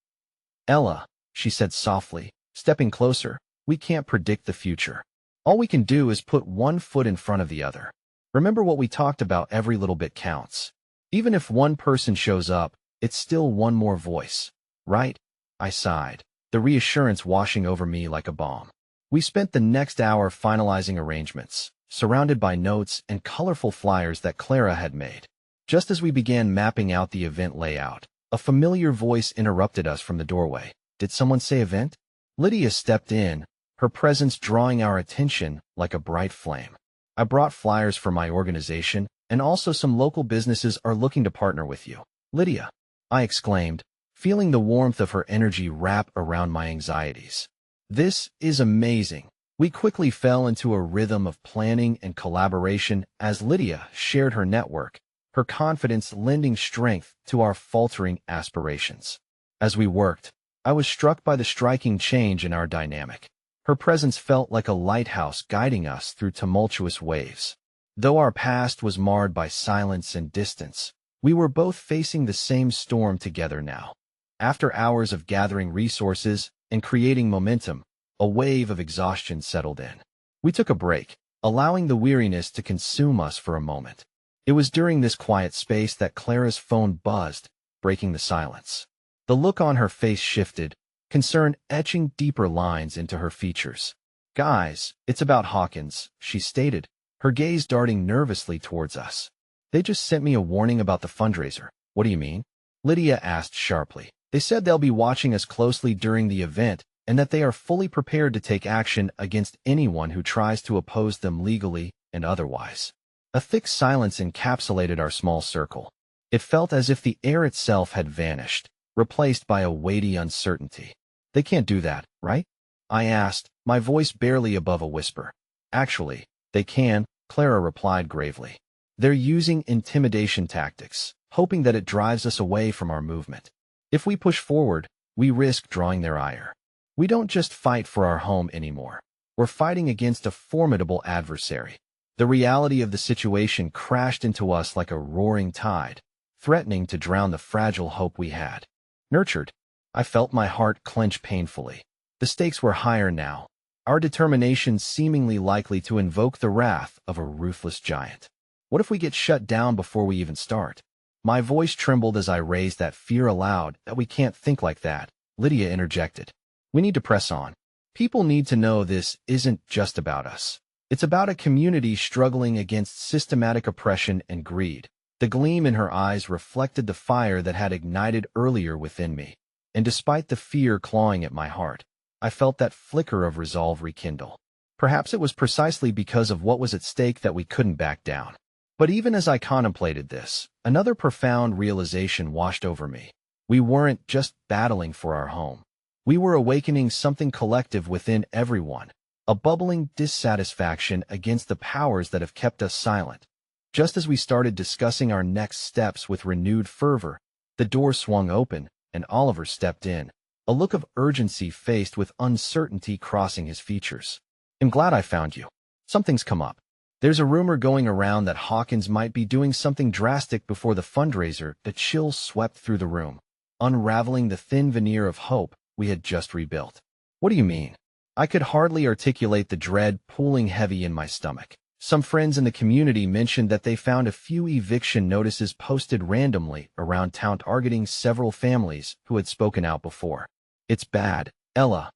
Ella, she said softly, stepping closer, we can't predict the future. All we can do is put one foot in front of the other. Remember what we talked about, every little bit counts. Even if one person shows up, it's still one more voice, right? I sighed, the reassurance washing over me like a balm. We spent the next hour finalizing arrangements, surrounded by notes and colorful flyers that Clara had made. Just as we began mapping out the event layout, a familiar voice interrupted us from the doorway. Did someone say event? Lydia stepped in, her presence drawing our attention like a bright flame. I brought flyers for my organization, and also some local businesses are looking to partner with you. Lydia, I exclaimed, feeling the warmth of her energy wrap around my anxieties. This is amazing. We quickly fell into a rhythm of planning and collaboration as Lydia shared her network, her confidence lending strength to our faltering aspirations. As we worked, I was struck by the striking change in our dynamic. Her presence felt like a lighthouse guiding us through tumultuous waves. Though our past was marred by silence and distance, we were both facing the same storm together now. After hours of gathering resources and creating momentum, a wave of exhaustion settled in. We took a break, allowing the weariness to consume us for a moment. It was during this quiet space that Clara's phone buzzed, breaking the silence. The look on her face shifted, concern etching deeper lines into her features. Guys, it's about Hawkins, she stated, her gaze darting nervously towards us. They just sent me a warning about the fundraiser. What do you mean? Lydia asked sharply. They said they'll be watching us closely during the event and that they are fully prepared to take action against anyone who tries to oppose them legally and otherwise. A thick silence encapsulated our small circle. It felt as if the air itself had vanished, replaced by a weighty uncertainty. They can't do that, right? I asked, my voice barely above a whisper. Actually, they can, Clara replied gravely. They're using intimidation tactics, hoping that it drives us away from our movement. If we push forward, we risk drawing their ire. We don't just fight for our home anymore. We're fighting against a formidable adversary. The reality of the situation crashed into us like a roaring tide, threatening to drown the fragile hope we had nurtured. I felt my heart clench painfully. The stakes were higher now, our determination seemingly likely to invoke the wrath of a ruthless giant. What if we get shut down before we even start? My voice trembled as I raised that fear aloud. That we can't think like that, Lydia interjected. We need to press on. People need to know this isn't just about us. It's about a community struggling against systematic oppression and greed. The gleam in her eyes reflected the fire that had ignited earlier within me, and despite the fear clawing at my heart, I felt that flicker of resolve rekindle. Perhaps it was precisely because of what was at stake that we couldn't back down. But even as I contemplated this, another profound realization washed over me. We weren't just battling for our home. We were awakening something collective within everyone, a bubbling dissatisfaction against the powers that have kept us silent. Just as we started discussing our next steps with renewed fervor, the door swung open, and Oliver stepped in, a look of urgency faced with uncertainty crossing his features. I'm glad I found you. Something's come up. There's a rumor going around that Hawkins might be doing something drastic before the fundraiser. The chills swept through the room, unraveling the thin veneer of hope we had just rebuilt. What do you mean? I could hardly articulate the dread pooling heavy in my stomach. Some friends in the community mentioned that they found a few eviction notices posted randomly around town targeting several families who had spoken out before. It's bad, Ella.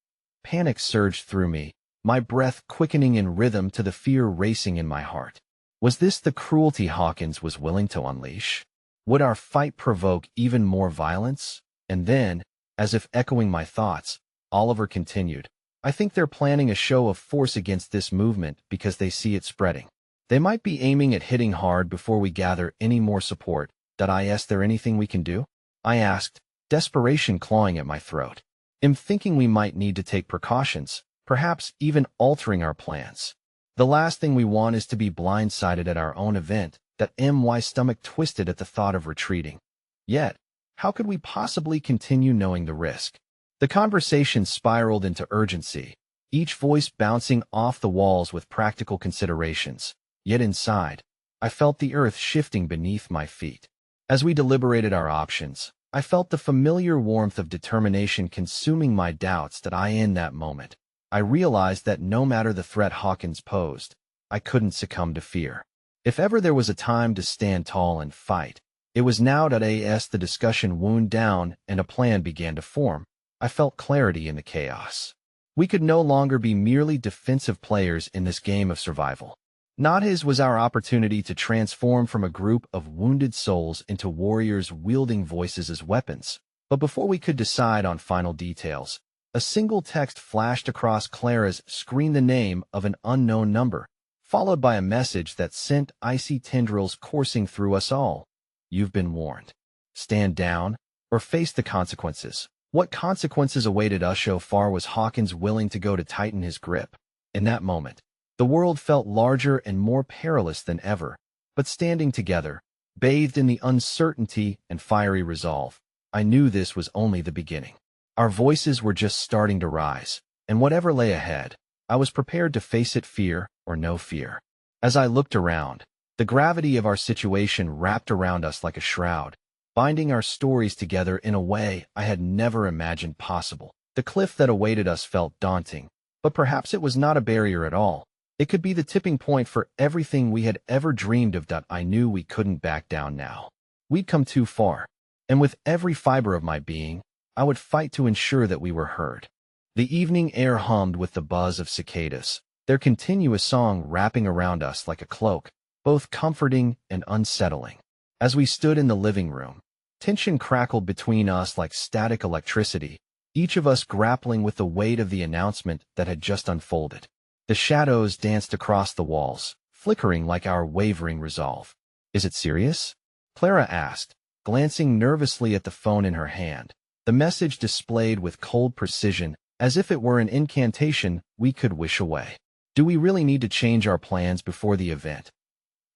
Panic surged through me, my breath quickening in rhythm to the fear racing in my heart. Was this the cruelty Hawkins was willing to unleash? Would our fight provoke even more violence? And then, as if echoing my thoughts, Oliver continued, I think they're planning a show of force against this movement because they see it spreading. They might be aiming at hitting hard before we gather any more support. Is there anything we can do? I asked, desperation clawing at my throat. I'm thinking we might need to take precautions, perhaps even altering our plans. The last thing we want is to be blindsided at our own event. My stomach twisted at the thought of retreating. Yet, how could we possibly continue knowing the risk? The conversation spiraled into urgency, each voice bouncing off the walls with practical considerations. Yet inside, I felt the earth shifting beneath my feet. As we deliberated our options, I felt the familiar warmth of determination consuming my doubts. In that moment, I realized that no matter the threat Hawkins posed, I couldn't succumb to fear. If ever there was a time to stand tall and fight, it was now. As the discussion wound down and a plan began to form, I felt clarity in the chaos. We could no longer be merely defensive players in this game of survival. Not his was our opportunity to transform from a group of wounded souls into warriors wielding voices as weapons. But before we could decide on final details, a single text flashed across Clara's screen, the name of an unknown number, followed by a message that sent icy tendrils coursing through us all. You've been warned. Stand down or face the consequences. What consequences awaited us? So far was Hawkins willing to go to tighten his grip. In that moment, the world felt larger and more perilous than ever. But standing together, bathed in the uncertainty and fiery resolve, I knew this was only the beginning. Our voices were just starting to rise, and whatever lay ahead, I was prepared to face it, fear or no fear. As I looked around, the gravity of our situation wrapped around us like a shroud, binding our stories together in a way I had never imagined possible. The cliff that awaited us felt daunting, but perhaps it was not a barrier at all. It could be the tipping point for everything we had ever dreamed of. I knew we couldn't back down now. We'd come too far, and with every fiber of my being, I would fight to ensure that we were heard. The evening air hummed with the buzz of cicadas, their continuous song wrapping around us like a cloak, both comforting and unsettling. As we stood in the living room, tension crackled between us like static electricity, each of us grappling with the weight of the announcement that had just unfolded. The shadows danced across the walls, flickering like our wavering resolve. Is it serious? Clara asked, glancing nervously at the phone in her hand, the message displayed with cold precision, as if it were an incantation we could wish away. Do we really need to change our plans before the event?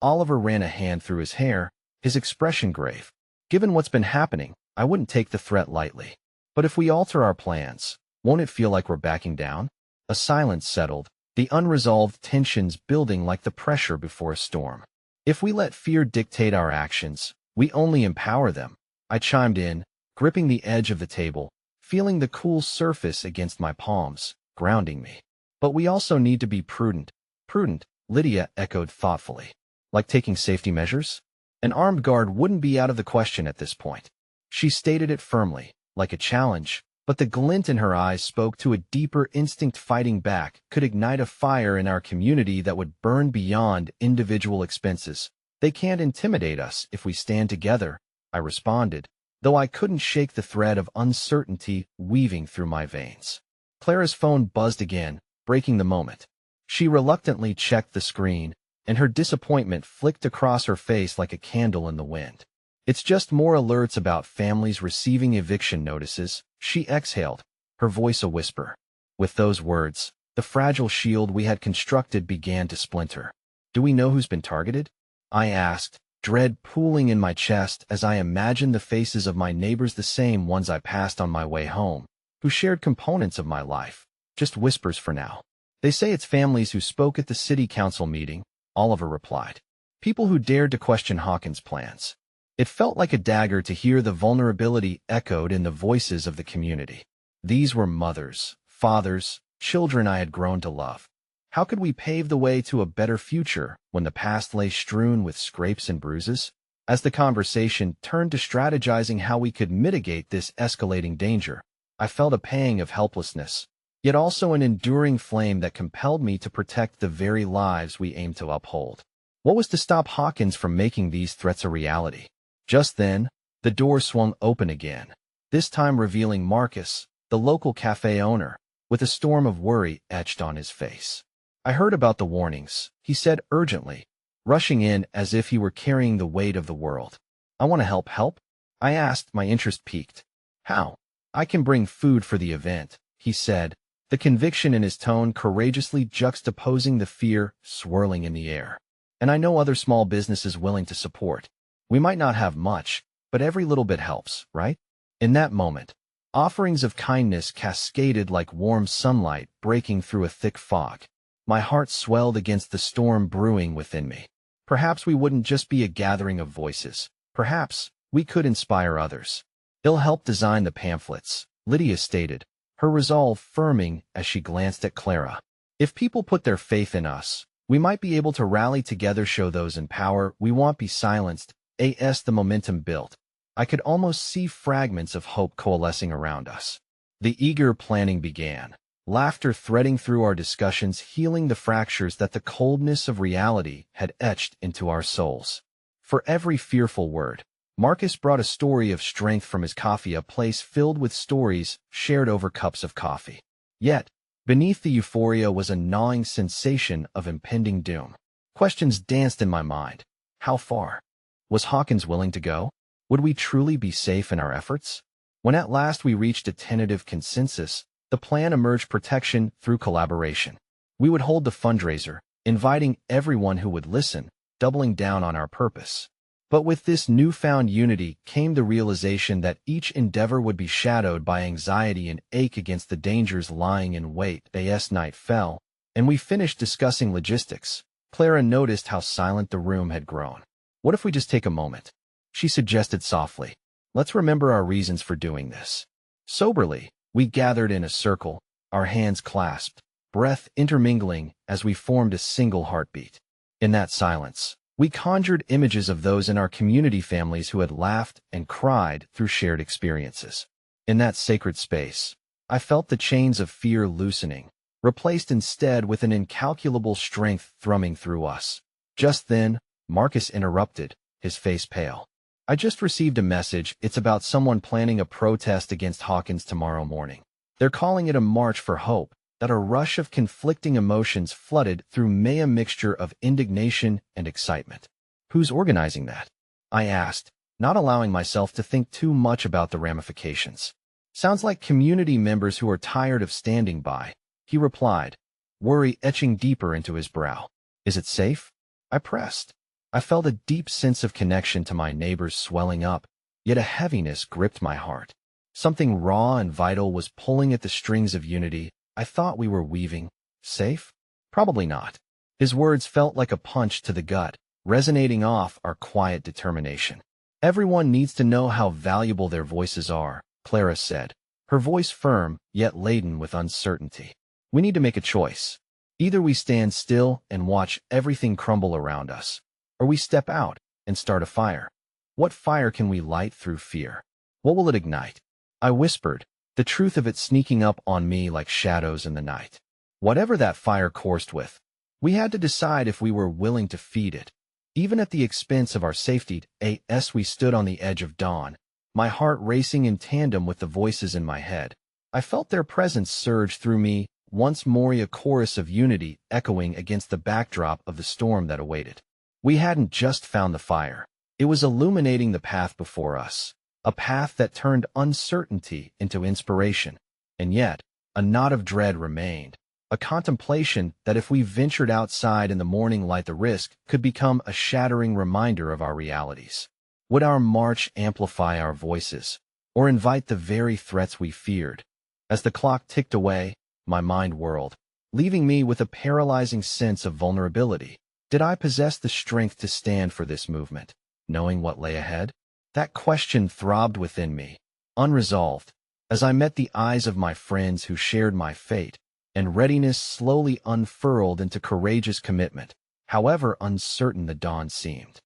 Oliver ran a hand through his hair, his expression grave. Given what's been happening, I wouldn't take the threat lightly. But if we alter our plans, won't it feel like we're backing down? A silence settled, the unresolved tensions building like the pressure before a storm. If we let fear dictate our actions, we only empower them. I chimed in, gripping the edge of the table, feeling the cool surface against my palms, grounding me. But we also need to be prudent. Prudent, Lydia echoed thoughtfully. Like taking safety measures? An armed guard wouldn't be out of the question at this point. She stated it firmly, like a challenge, but the glint in her eyes spoke to a deeper instinct. Fighting back could ignite a fire in our community that would burn beyond individual expenses. They can't intimidate us if we stand together, I responded, though I couldn't shake the thread of uncertainty weaving through my veins. Clara's phone buzzed again, breaking the moment. She reluctantly checked the screen, and her disappointment flicked across her face like a candle in the wind. It's just more alerts about families receiving eviction notices, she exhaled, her voice a whisper. With those words, the fragile shield we had constructed began to splinter. Do we know who's been targeted? I asked, dread pooling in my chest as I imagined the faces of my neighbors, the same ones I passed on my way home, who shared components of my life. Just whispers for now. They say it's families who spoke at the city council meeting, Oliver replied. People who dared to question Hawkins' plans. It felt like a dagger to hear the vulnerability echoed in the voices of the community. These were mothers, fathers, children I had grown to love. How could we pave the way to a better future when the past lay strewn with scrapes and bruises? As the conversation turned to strategizing how we could mitigate this escalating danger, I felt a pang of helplessness, yet also an enduring flame that compelled me to protect the very lives we aimed to uphold. What was to stop Hawkins from making these threats a reality? Just then, the door swung open again, this time revealing Marcus, the local cafe owner, with a storm of worry etched on his face. I heard about the warnings, he said urgently, rushing in as if he were carrying the weight of the world. I want to help. Help? I asked, my interest piqued. How? I can bring food for the event, he said, the conviction in his tone courageously juxtaposing the fear swirling in the air. And I know other small businesses willing to support. We might not have much, but every little bit helps, right? In that moment, offerings of kindness cascaded like warm sunlight breaking through a thick fog. My heart swelled against the storm brewing within me. Perhaps we wouldn't just be a gathering of voices. Perhaps we could inspire others. He'll help design the pamphlets, Lydia stated, her resolve firming as she glanced at Clara. If people put their faith in us, we might be able to rally together, show those in power we won't be silenced. As the momentum built, I could almost see fragments of hope coalescing around us. The eager planning began, laughter threading through our discussions, healing the fractures that the coldness of reality had etched into our souls. For every fearful word, Marcus brought a story of strength from his coffee, a place filled with stories shared over cups of coffee. Yet, beneath the euphoria was a gnawing sensation of impending doom. Questions danced in my mind. How far? Was Hawkins willing to go? Would we truly be safe in our efforts? When at last we reached a tentative consensus, the plan emerged: protection through collaboration. We would hold the fundraiser, inviting everyone who would listen, doubling down on our purpose. But with this newfound unity came the realization that each endeavor would be shadowed by anxiety and ache against the dangers lying in wait. As night fell, and we finished discussing logistics, Clara noticed how silent the room had grown. What if we just take a moment? She suggested softly. Let's remember our reasons for doing this. Soberly, we gathered in a circle, our hands clasped, breath intermingling as we formed a single heartbeat. In that silence, we conjured images of those in our community, families who had laughed and cried through shared experiences. In that sacred space, I felt the chains of fear loosening, replaced instead with an incalculable strength thrumming through us. Just then, Marcus interrupted, his face pale. I just received a message. It's about someone planning a protest against Hawkins tomorrow morning. They're calling it a march for hope. That a rush of conflicting emotions flooded through me, a mixture of indignation and excitement. Who's organizing that? I asked, not allowing myself to think too much about the ramifications. Sounds like community members who are tired of standing by, he replied, worry etching deeper into his brow. Is it safe? I pressed. I felt a deep sense of connection to my neighbors swelling up, yet a heaviness gripped my heart. Something raw and vital was pulling at the strings of unity I thought we were weaving. Safe? Probably not. His words felt like a punch to the gut, resonating off our quiet determination. Everyone needs to know how valuable their voices are, Clara said, her voice firm yet laden with uncertainty. We need to make a choice. Either we stand still and watch everything crumble around us, or we step out and start a fire. What fire can we light through fear? What will it ignite? I whispered, the truth of it sneaking up on me like shadows in the night. Whatever that fire coursed with, we had to decide if we were willing to feed it. Even at the expense of our safety, as we stood on the edge of dawn, my heart racing in tandem with the voices in my head. I felt their presence surge through me, once more a chorus of unity echoing against the backdrop of the storm that awaited. We hadn't just found the fire. It was illuminating the path before us, a path that turned uncertainty into inspiration. And yet, a knot of dread remained, a contemplation that if we ventured outside in the morning light, the risk could become a shattering reminder of our realities. Would our march amplify our voices, or invite the very threats we feared? As the clock ticked away, my mind whirled, leaving me with a paralyzing sense of vulnerability. Did I possess the strength to stand for this movement, knowing what lay ahead? That question throbbed within me, unresolved, as I met the eyes of my friends who shared my fate, and readiness slowly unfurled into courageous commitment, however uncertain the dawn seemed.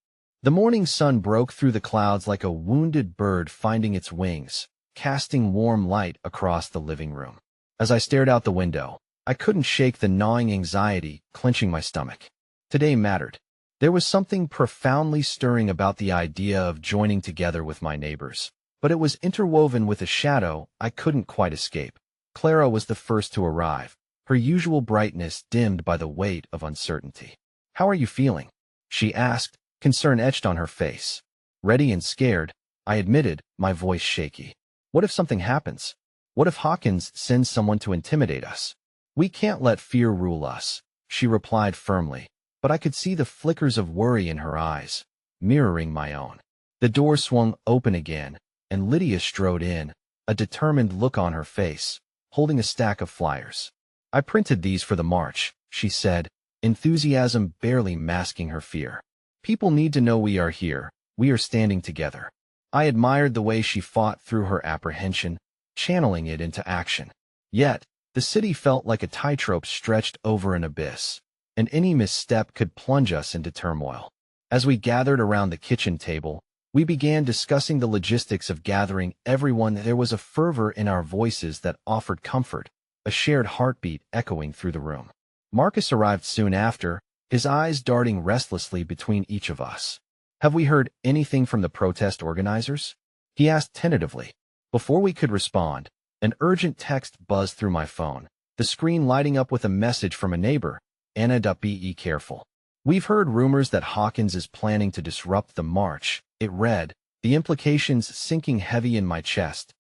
The morning sun broke through the clouds like a wounded bird finding its wings, casting warm light across the living room. As I stared out the window, I couldn't shake the gnawing anxiety clenching my stomach. Today mattered. There was something profoundly stirring about the idea of joining together with my neighbors, but it was interwoven with a shadow I couldn't quite escape. Clara was the first to arrive, her usual brightness dimmed by the weight of uncertainty. "How are you feeling?" she asked, concern etched on her face. "Ready and scared," I admitted, my voice shaky. "What if something happens? What if Hawkins sends someone to intimidate us?" "We can't let fear rule us," she replied firmly, but I could see the flickers of worry in her eyes, mirroring my own. The door swung open again, and Lydia strode in, a determined look on her face, holding a stack of flyers. "I printed these for the march," she said, enthusiasm barely masking her fear. "People need to know we are here, we are standing together." I admired the way she fought through her apprehension, channeling it into action. Yet, the city felt like a tightrope stretched over an abyss, and any misstep could plunge us into turmoil. As we gathered around the kitchen table, we began discussing the logistics of gathering everyone. There was a fervor in our voices that offered comfort, a shared heartbeat echoing through the room. Marcus arrived soon after, his eyes darting restlessly between each of us. "Have we heard anything from the protest organizers?" he asked tentatively. Before we could respond, an urgent text buzzed through my phone, the screen lighting up with a message from a neighbor. "Anna, be careful. We've heard rumors that Hawkins is planning to disrupt the march," it read, the implications sinking heavy in my chest.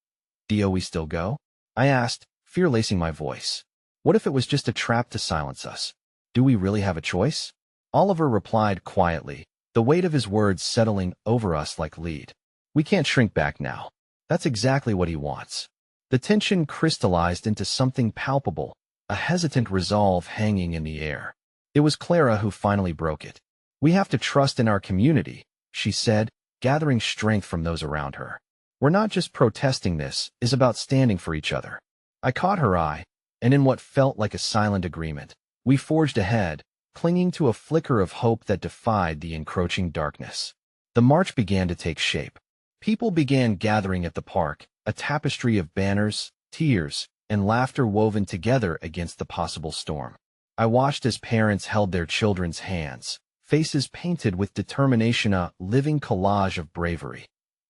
"Do we still go?" I asked, fear lacing my voice. "What if it was just a trap to silence us? Do we really have a choice?" Oliver replied quietly, the weight of his words settling over us like lead. "We can't shrink back now." That's exactly what he wants. The tension crystallized into something palpable, a hesitant resolve hanging in the air. It was Clara who finally broke it. "We have to trust in our community," she said, gathering strength from those around her. "We're not just protesting, this is about standing for each other." I caught her eye, and in what felt like a silent agreement, we forged ahead, clinging to a flicker of hope that defied the encroaching darkness. The march began to take shape. People began gathering at the park, a tapestry of banners, tears, and laughter woven together against the possible storm. I watched as parents held their children's hands, faces painted with determination, a living collage of bravery.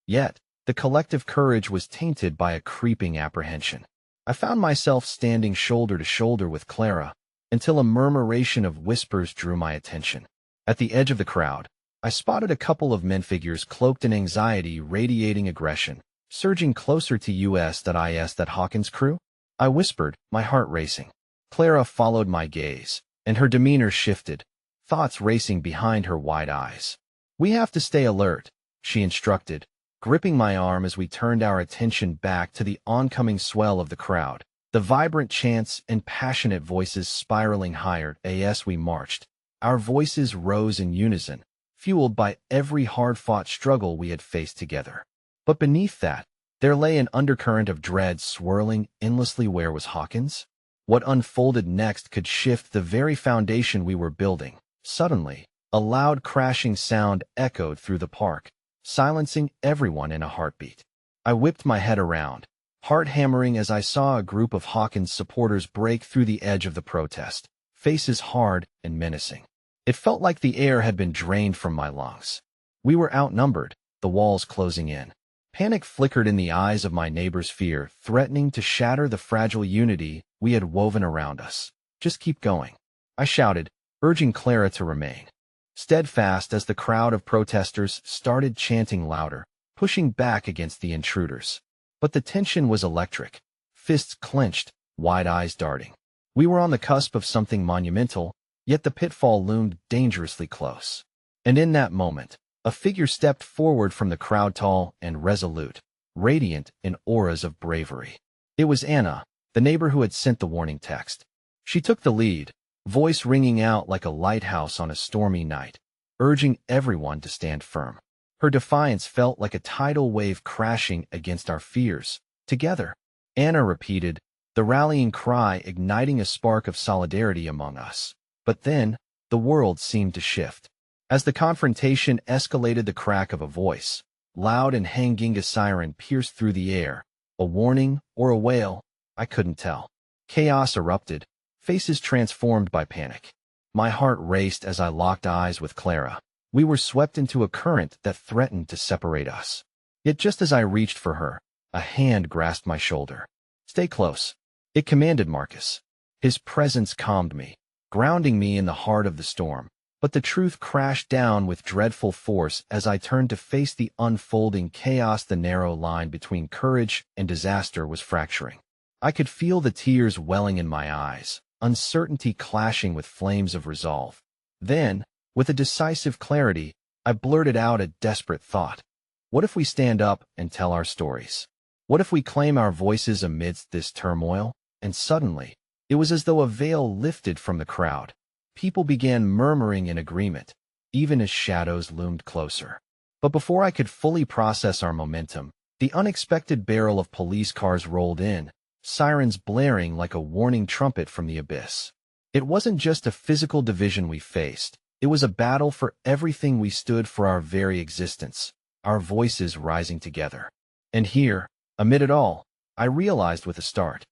Yet, the collective courage was tainted by a creeping apprehension. I found myself standing shoulder to shoulder with Clara, until a murmuration of whispers drew my attention. At the edge of the crowd, I spotted a couple of men, figures cloaked in anxiety, radiating aggression, surging closer to us. That Hawkins crew? I whispered, my heart racing. Clara followed my gaze, and her demeanor shifted, thoughts racing behind her wide eyes. "We have to stay alert," she instructed, gripping my arm as we turned our attention back to the oncoming swell of the crowd. The vibrant chants and passionate voices spiraling higher as we marched. Our voices rose in unison, fueled by every hard-fought struggle we had faced together. But beneath that, there lay an undercurrent of dread swirling endlessly. Where was Hawkins? What unfolded next could shift the very foundation we were building. Suddenly, a loud crashing sound echoed through the park, silencing everyone in a heartbeat. I whipped my head around, heart hammering as I saw a group of Hawkins supporters break through the edge of the protest, faces hard and menacing. It felt like the air had been drained from my lungs. We were outnumbered, the walls closing in. Panic flickered in the eyes of my neighbor's fear, threatening to shatter the fragile unity we had woven around us. Just keep going, I shouted, urging Clara to remain steadfast as the crowd of protesters started chanting louder, pushing back against the intruders. But the tension was electric, fists clenched, wide eyes darting. We were on the cusp of something monumental, yet the pitfall loomed dangerously close. And in that moment, a figure stepped forward from the crowd, tall and resolute, radiant in auras of bravery. It was Anna, the neighbor who had sent the warning text. She took the lead, voice ringing out like a lighthouse on a stormy night, urging everyone to stand firm. Her defiance felt like a tidal wave crashing against our fears. Together, Anna repeated, the rallying cry igniting a spark of solidarity among us. But then, the world seemed to shift. As the confrontation escalated, the crack of a voice, loud and hanging, a siren pierced through the air. A warning or a wail, I couldn't tell. Chaos erupted, faces transformed by panic. My heart raced as I locked eyes with Clara. We were swept into a current that threatened to separate us. Yet just as I reached for her, a hand grasped my shoulder. Stay close, it commanded Marcus. His presence calmed me, grounding me in the heart of the storm. But the truth crashed down with dreadful force as I turned to face the unfolding chaos. The narrow line between courage and disaster was fracturing. I could feel the tears welling in my eyes, uncertainty clashing with flames of resolve. Then, with a decisive clarity, I blurted out a desperate thought. What if we stand up and tell our stories? What if we claim our voices amidst this turmoil? And suddenly, it was as though a veil lifted from the crowd. People began murmuring in agreement, even as shadows loomed closer. But before I could fully process our momentum, the unexpected barrel of police cars rolled in, sirens blaring like a warning trumpet from the abyss. It wasn't just a physical division we faced. It was a battle for everything we stood for, our very existence, our voices rising together. And here, amid it all, I realized with a start,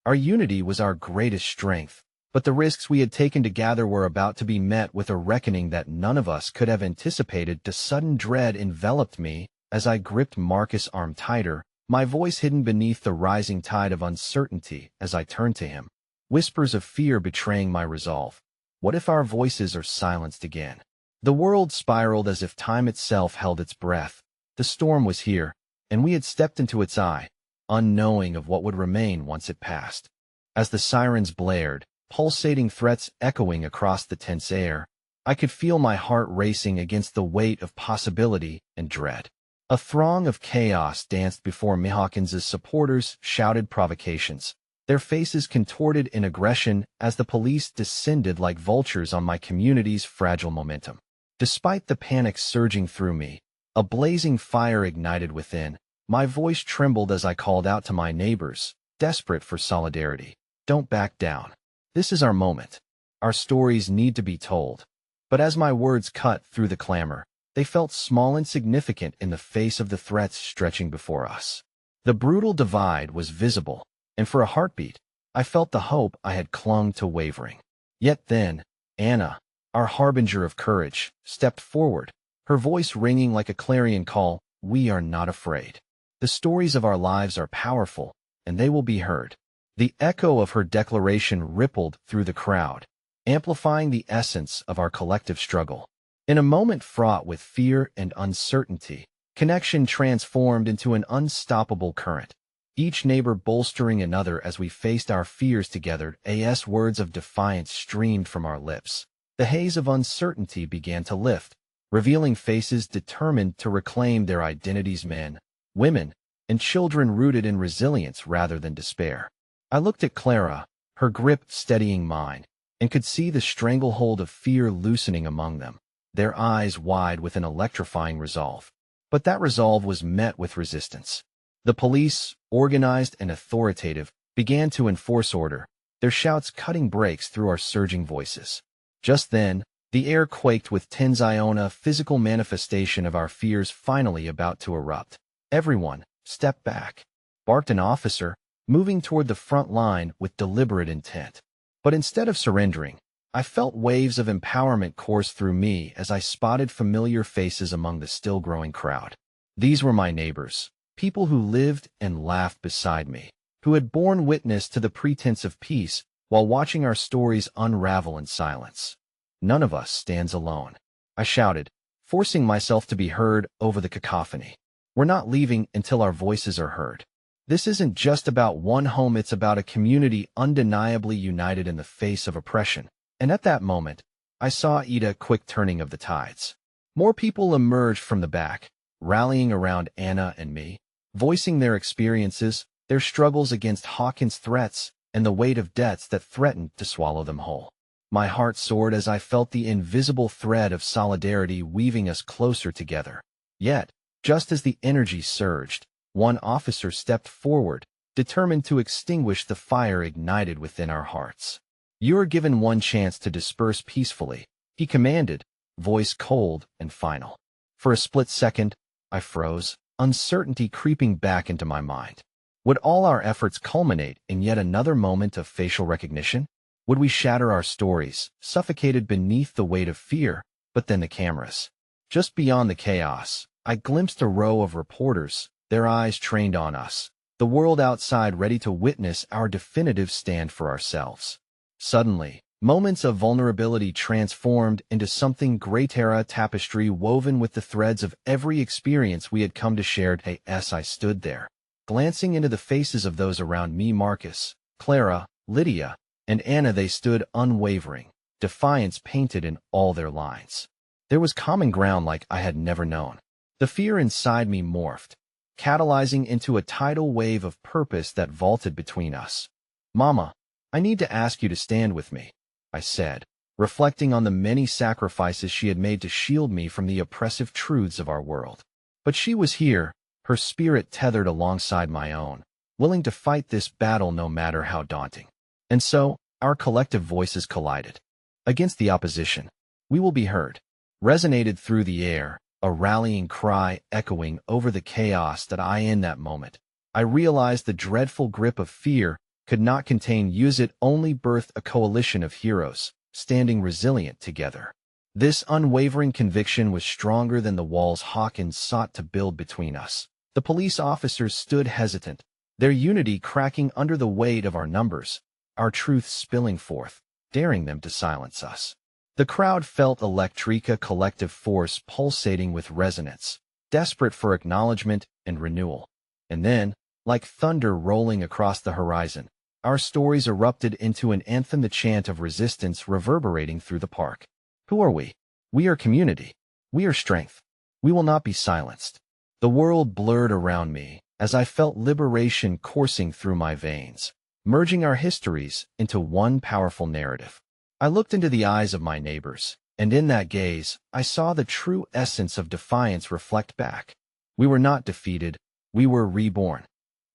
our unity was our greatest strength, but the risks we had taken together were about to be met with a reckoning that none of us could have anticipated. The sudden dread enveloped me as I gripped Marcus' arm tighter, my voice hidden beneath the rising tide of uncertainty. As I turned to him, whispers of fear betraying my resolve. What if our voices are silenced again? The world spiraled as if time itself held its breath. The storm was here, and we had stepped into its eye, unknowing of what would remain once it passed. As the sirens blared, pulsating threats echoing across the tense air, I could feel my heart racing against the weight of possibility and dread. A throng of chaos danced before me. Hawkins's supporters shouted provocations, their faces contorted in aggression as the police descended like vultures on my community's fragile momentum. Despite the panic surging through me, a blazing fire ignited within. My voice trembled as I called out to my neighbors, desperate for solidarity. Don't back down. This is our moment. Our stories need to be told. But as my words cut through the clamor, they felt small and insignificant in the face of the threats stretching before us. The brutal divide was visible, and for a heartbeat, I felt the hope I had clung to wavering. Yet then, Anna, our harbinger of courage, stepped forward, her voice ringing like a clarion call. We are not afraid. The stories of our lives are powerful, and they will be heard. The echo of her declaration rippled through the crowd, amplifying the essence of our collective struggle. In a moment fraught with fear and uncertainty, connection transformed into an unstoppable current, each neighbor bolstering another as we faced our fears together. As words of defiance streamed from our lips, the haze of uncertainty began to lift, revealing faces determined to reclaim their identities, men, women, and children rooted in resilience rather than despair. I looked at Clara, her grip steadying mine, and could see the stranglehold of fear loosening among them, their eyes wide with an electrifying resolve. But that resolve was met with resistance. The police, organized and authoritative, began to enforce order, their shouts cutting breaks through our surging voices. Just then, the air quaked with tension, a physical manifestation of our fears finally about to erupt. "Everyone, step back," barked an officer, moving toward the front line with deliberate intent. But instead of surrendering, I felt waves of empowerment course through me as I spotted familiar faces among the still-growing crowd. These were my neighbors, people who lived and laughed beside me, who had borne witness to the pretense of peace while watching our stories unravel in silence. "None of us stands alone," I shouted, forcing myself to be heard over the cacophony. "We're not leaving until our voices are heard. This isn't just about one home, it's about a community undeniably united in the face of oppression." And at that moment, I saw a quick turning of the tides. More people emerged from the back, rallying around Anna and me, voicing their experiences, their struggles against Hawkins' threats, and the weight of debts that threatened to swallow them whole. My heart soared as I felt the invisible thread of solidarity weaving us closer together. Yet, just as the energy surged, one officer stepped forward, determined to extinguish the fire ignited within our hearts. "You are given one chance to disperse peacefully," he commanded, voice cold and final. For a split second, I froze, uncertainty creeping back into my mind. Would all our efforts culminate in yet another moment of facial recognition? Would we shatter our stories, suffocated beneath the weight of fear? But then the cameras. Just beyond the chaos, I glimpsed a row of reporters, their eyes trained on us, the world outside ready to witness our definitive stand for ourselves. Suddenly, moments of vulnerability transformed into something greater, a tapestry woven with the threads of every experience we had come to share. As I stood there, glancing into the faces of those around me, Marcus, Clara, Lydia, and Anna, they stood unwavering, defiance painted in all their lines. There was common ground like I had never known. The fear inside me morphed, catalyzing into a tidal wave of purpose that vaulted between us. "Mama, I need to ask you to stand with me," I said, reflecting on the many sacrifices she had made to shield me from the oppressive truths of our world. But she was here, her spirit tethered alongside my own, willing to fight this battle no matter how daunting. And so, our collective voices collided. Against the opposition, "We will be heard," resonated through the air, a rallying cry echoing over the chaos that in that moment, I realized the dreadful grip of fear could not contain. It only birthed a coalition of heroes, standing resilient together. This unwavering conviction was stronger than the walls Hawkins sought to build between us. The police officers stood hesitant, their unity cracking under the weight of our numbers, our truth spilling forth, daring them to silence us. The crowd felt a collective force pulsating with resonance, desperate for acknowledgement and renewal. And then, like thunder rolling across the horizon, our stories erupted into an anthem, the chant of resistance reverberating through the park. Who are we? We are community. We are strength. We will not be silenced. The world blurred around me as I felt liberation coursing through my veins, merging our histories into one powerful narrative. I looked into the eyes of my neighbors, and in that gaze, I saw the true essence of defiance reflect back. We were not defeated, we were reborn.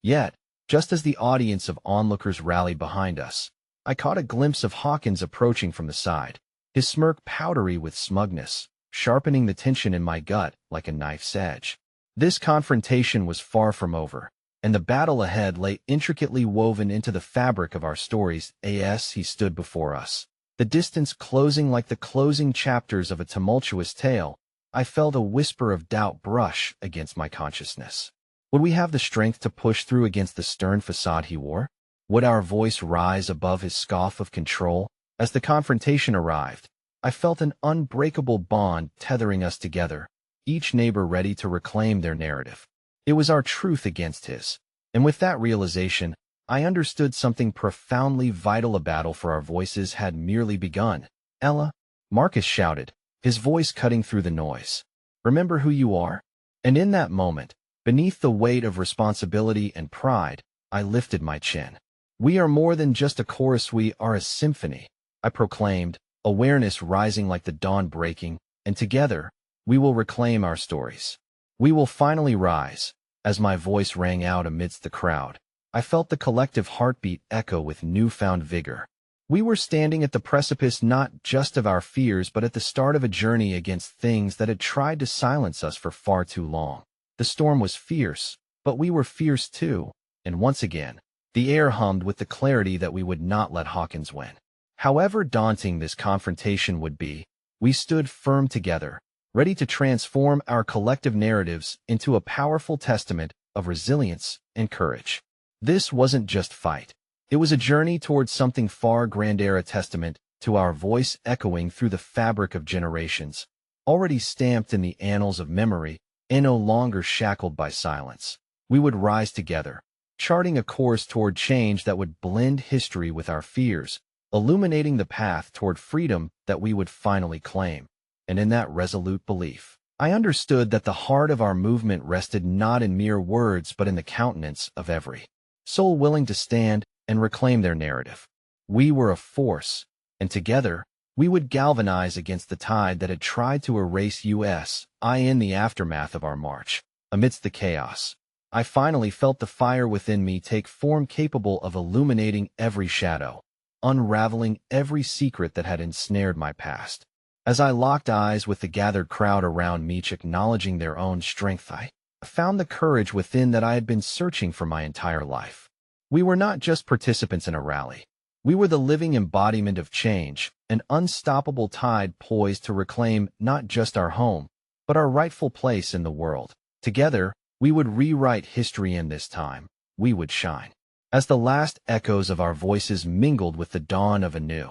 Yet, just as the audience of onlookers rallied behind us, I caught a glimpse of Hawkins approaching from the side, his smirk powdery with smugness, sharpening the tension in my gut like a knife's edge. This confrontation was far from over, and the battle ahead lay intricately woven into the fabric of our stories. As he stood before us, the distance closing like the closing chapters of a tumultuous tale, I felt a whisper of doubt brush against my consciousness. Would we have the strength to push through against the stern facade he wore? Would our voice rise above his scoff of control? As the confrontation arrived, I felt an unbreakable bond tethering us together, each neighbor ready to reclaim their narrative. It was our truth against his, and with that realization, I understood something profoundly vital. A battle for our voices had merely begun. "Ella," Marcus shouted, his voice cutting through the noise. "Remember who you are?" And in that moment, beneath the weight of responsibility and pride, I lifted my chin. We are more than just a chorus, we are a symphony, I proclaimed, awareness rising like the dawn breaking, and together, we will reclaim our stories. We will finally rise. As my voice rang out amidst the crowd, I felt the collective heartbeat echo with newfound vigor. We were standing at the precipice not just of our fears but at the start of a journey against things that had tried to silence us for far too long. The storm was fierce, but we were fierce too, and once again, the air hummed with the clarity that we would not let Hawkins win. However daunting this confrontation would be, we stood firm together, ready to transform our collective narratives into a powerful testament of resilience and courage. This wasn't just fight. It was a journey towards something far grander, a testament to our voice echoing through the fabric of generations, already stamped in the annals of memory and no longer shackled by silence. We would rise together, charting a course toward change that would blend history with our fears, illuminating the path toward freedom that we would finally claim. And in that resolute belief, I understood that the heart of our movement rested not in mere words but in the countenance of every soul willing to stand and reclaim their narrative. We were a force, and together, we would galvanize against the tide that had tried to erase us. In the aftermath of our march, amidst the chaos, I finally felt the fire within me take form capable of illuminating every shadow, unraveling every secret that had ensnared my past. As I locked eyes with the gathered crowd around me, each acknowledging their own strength, I found the courage within that I had been searching for my entire life. We were not just participants in a rally. We were the living embodiment of change, an unstoppable tide poised to reclaim not just our home, but our rightful place in the world. Together, we would rewrite history, and this time, we would shine. As the last echoes of our voices mingled with the dawn of a new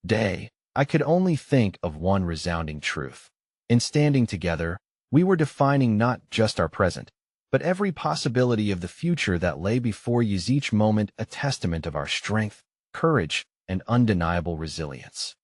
day, I could only think of one resounding truth. In standing together, we were defining not just our present, but every possibility of the future that lay before us, each moment a testament of our strength, courage, and undeniable resilience.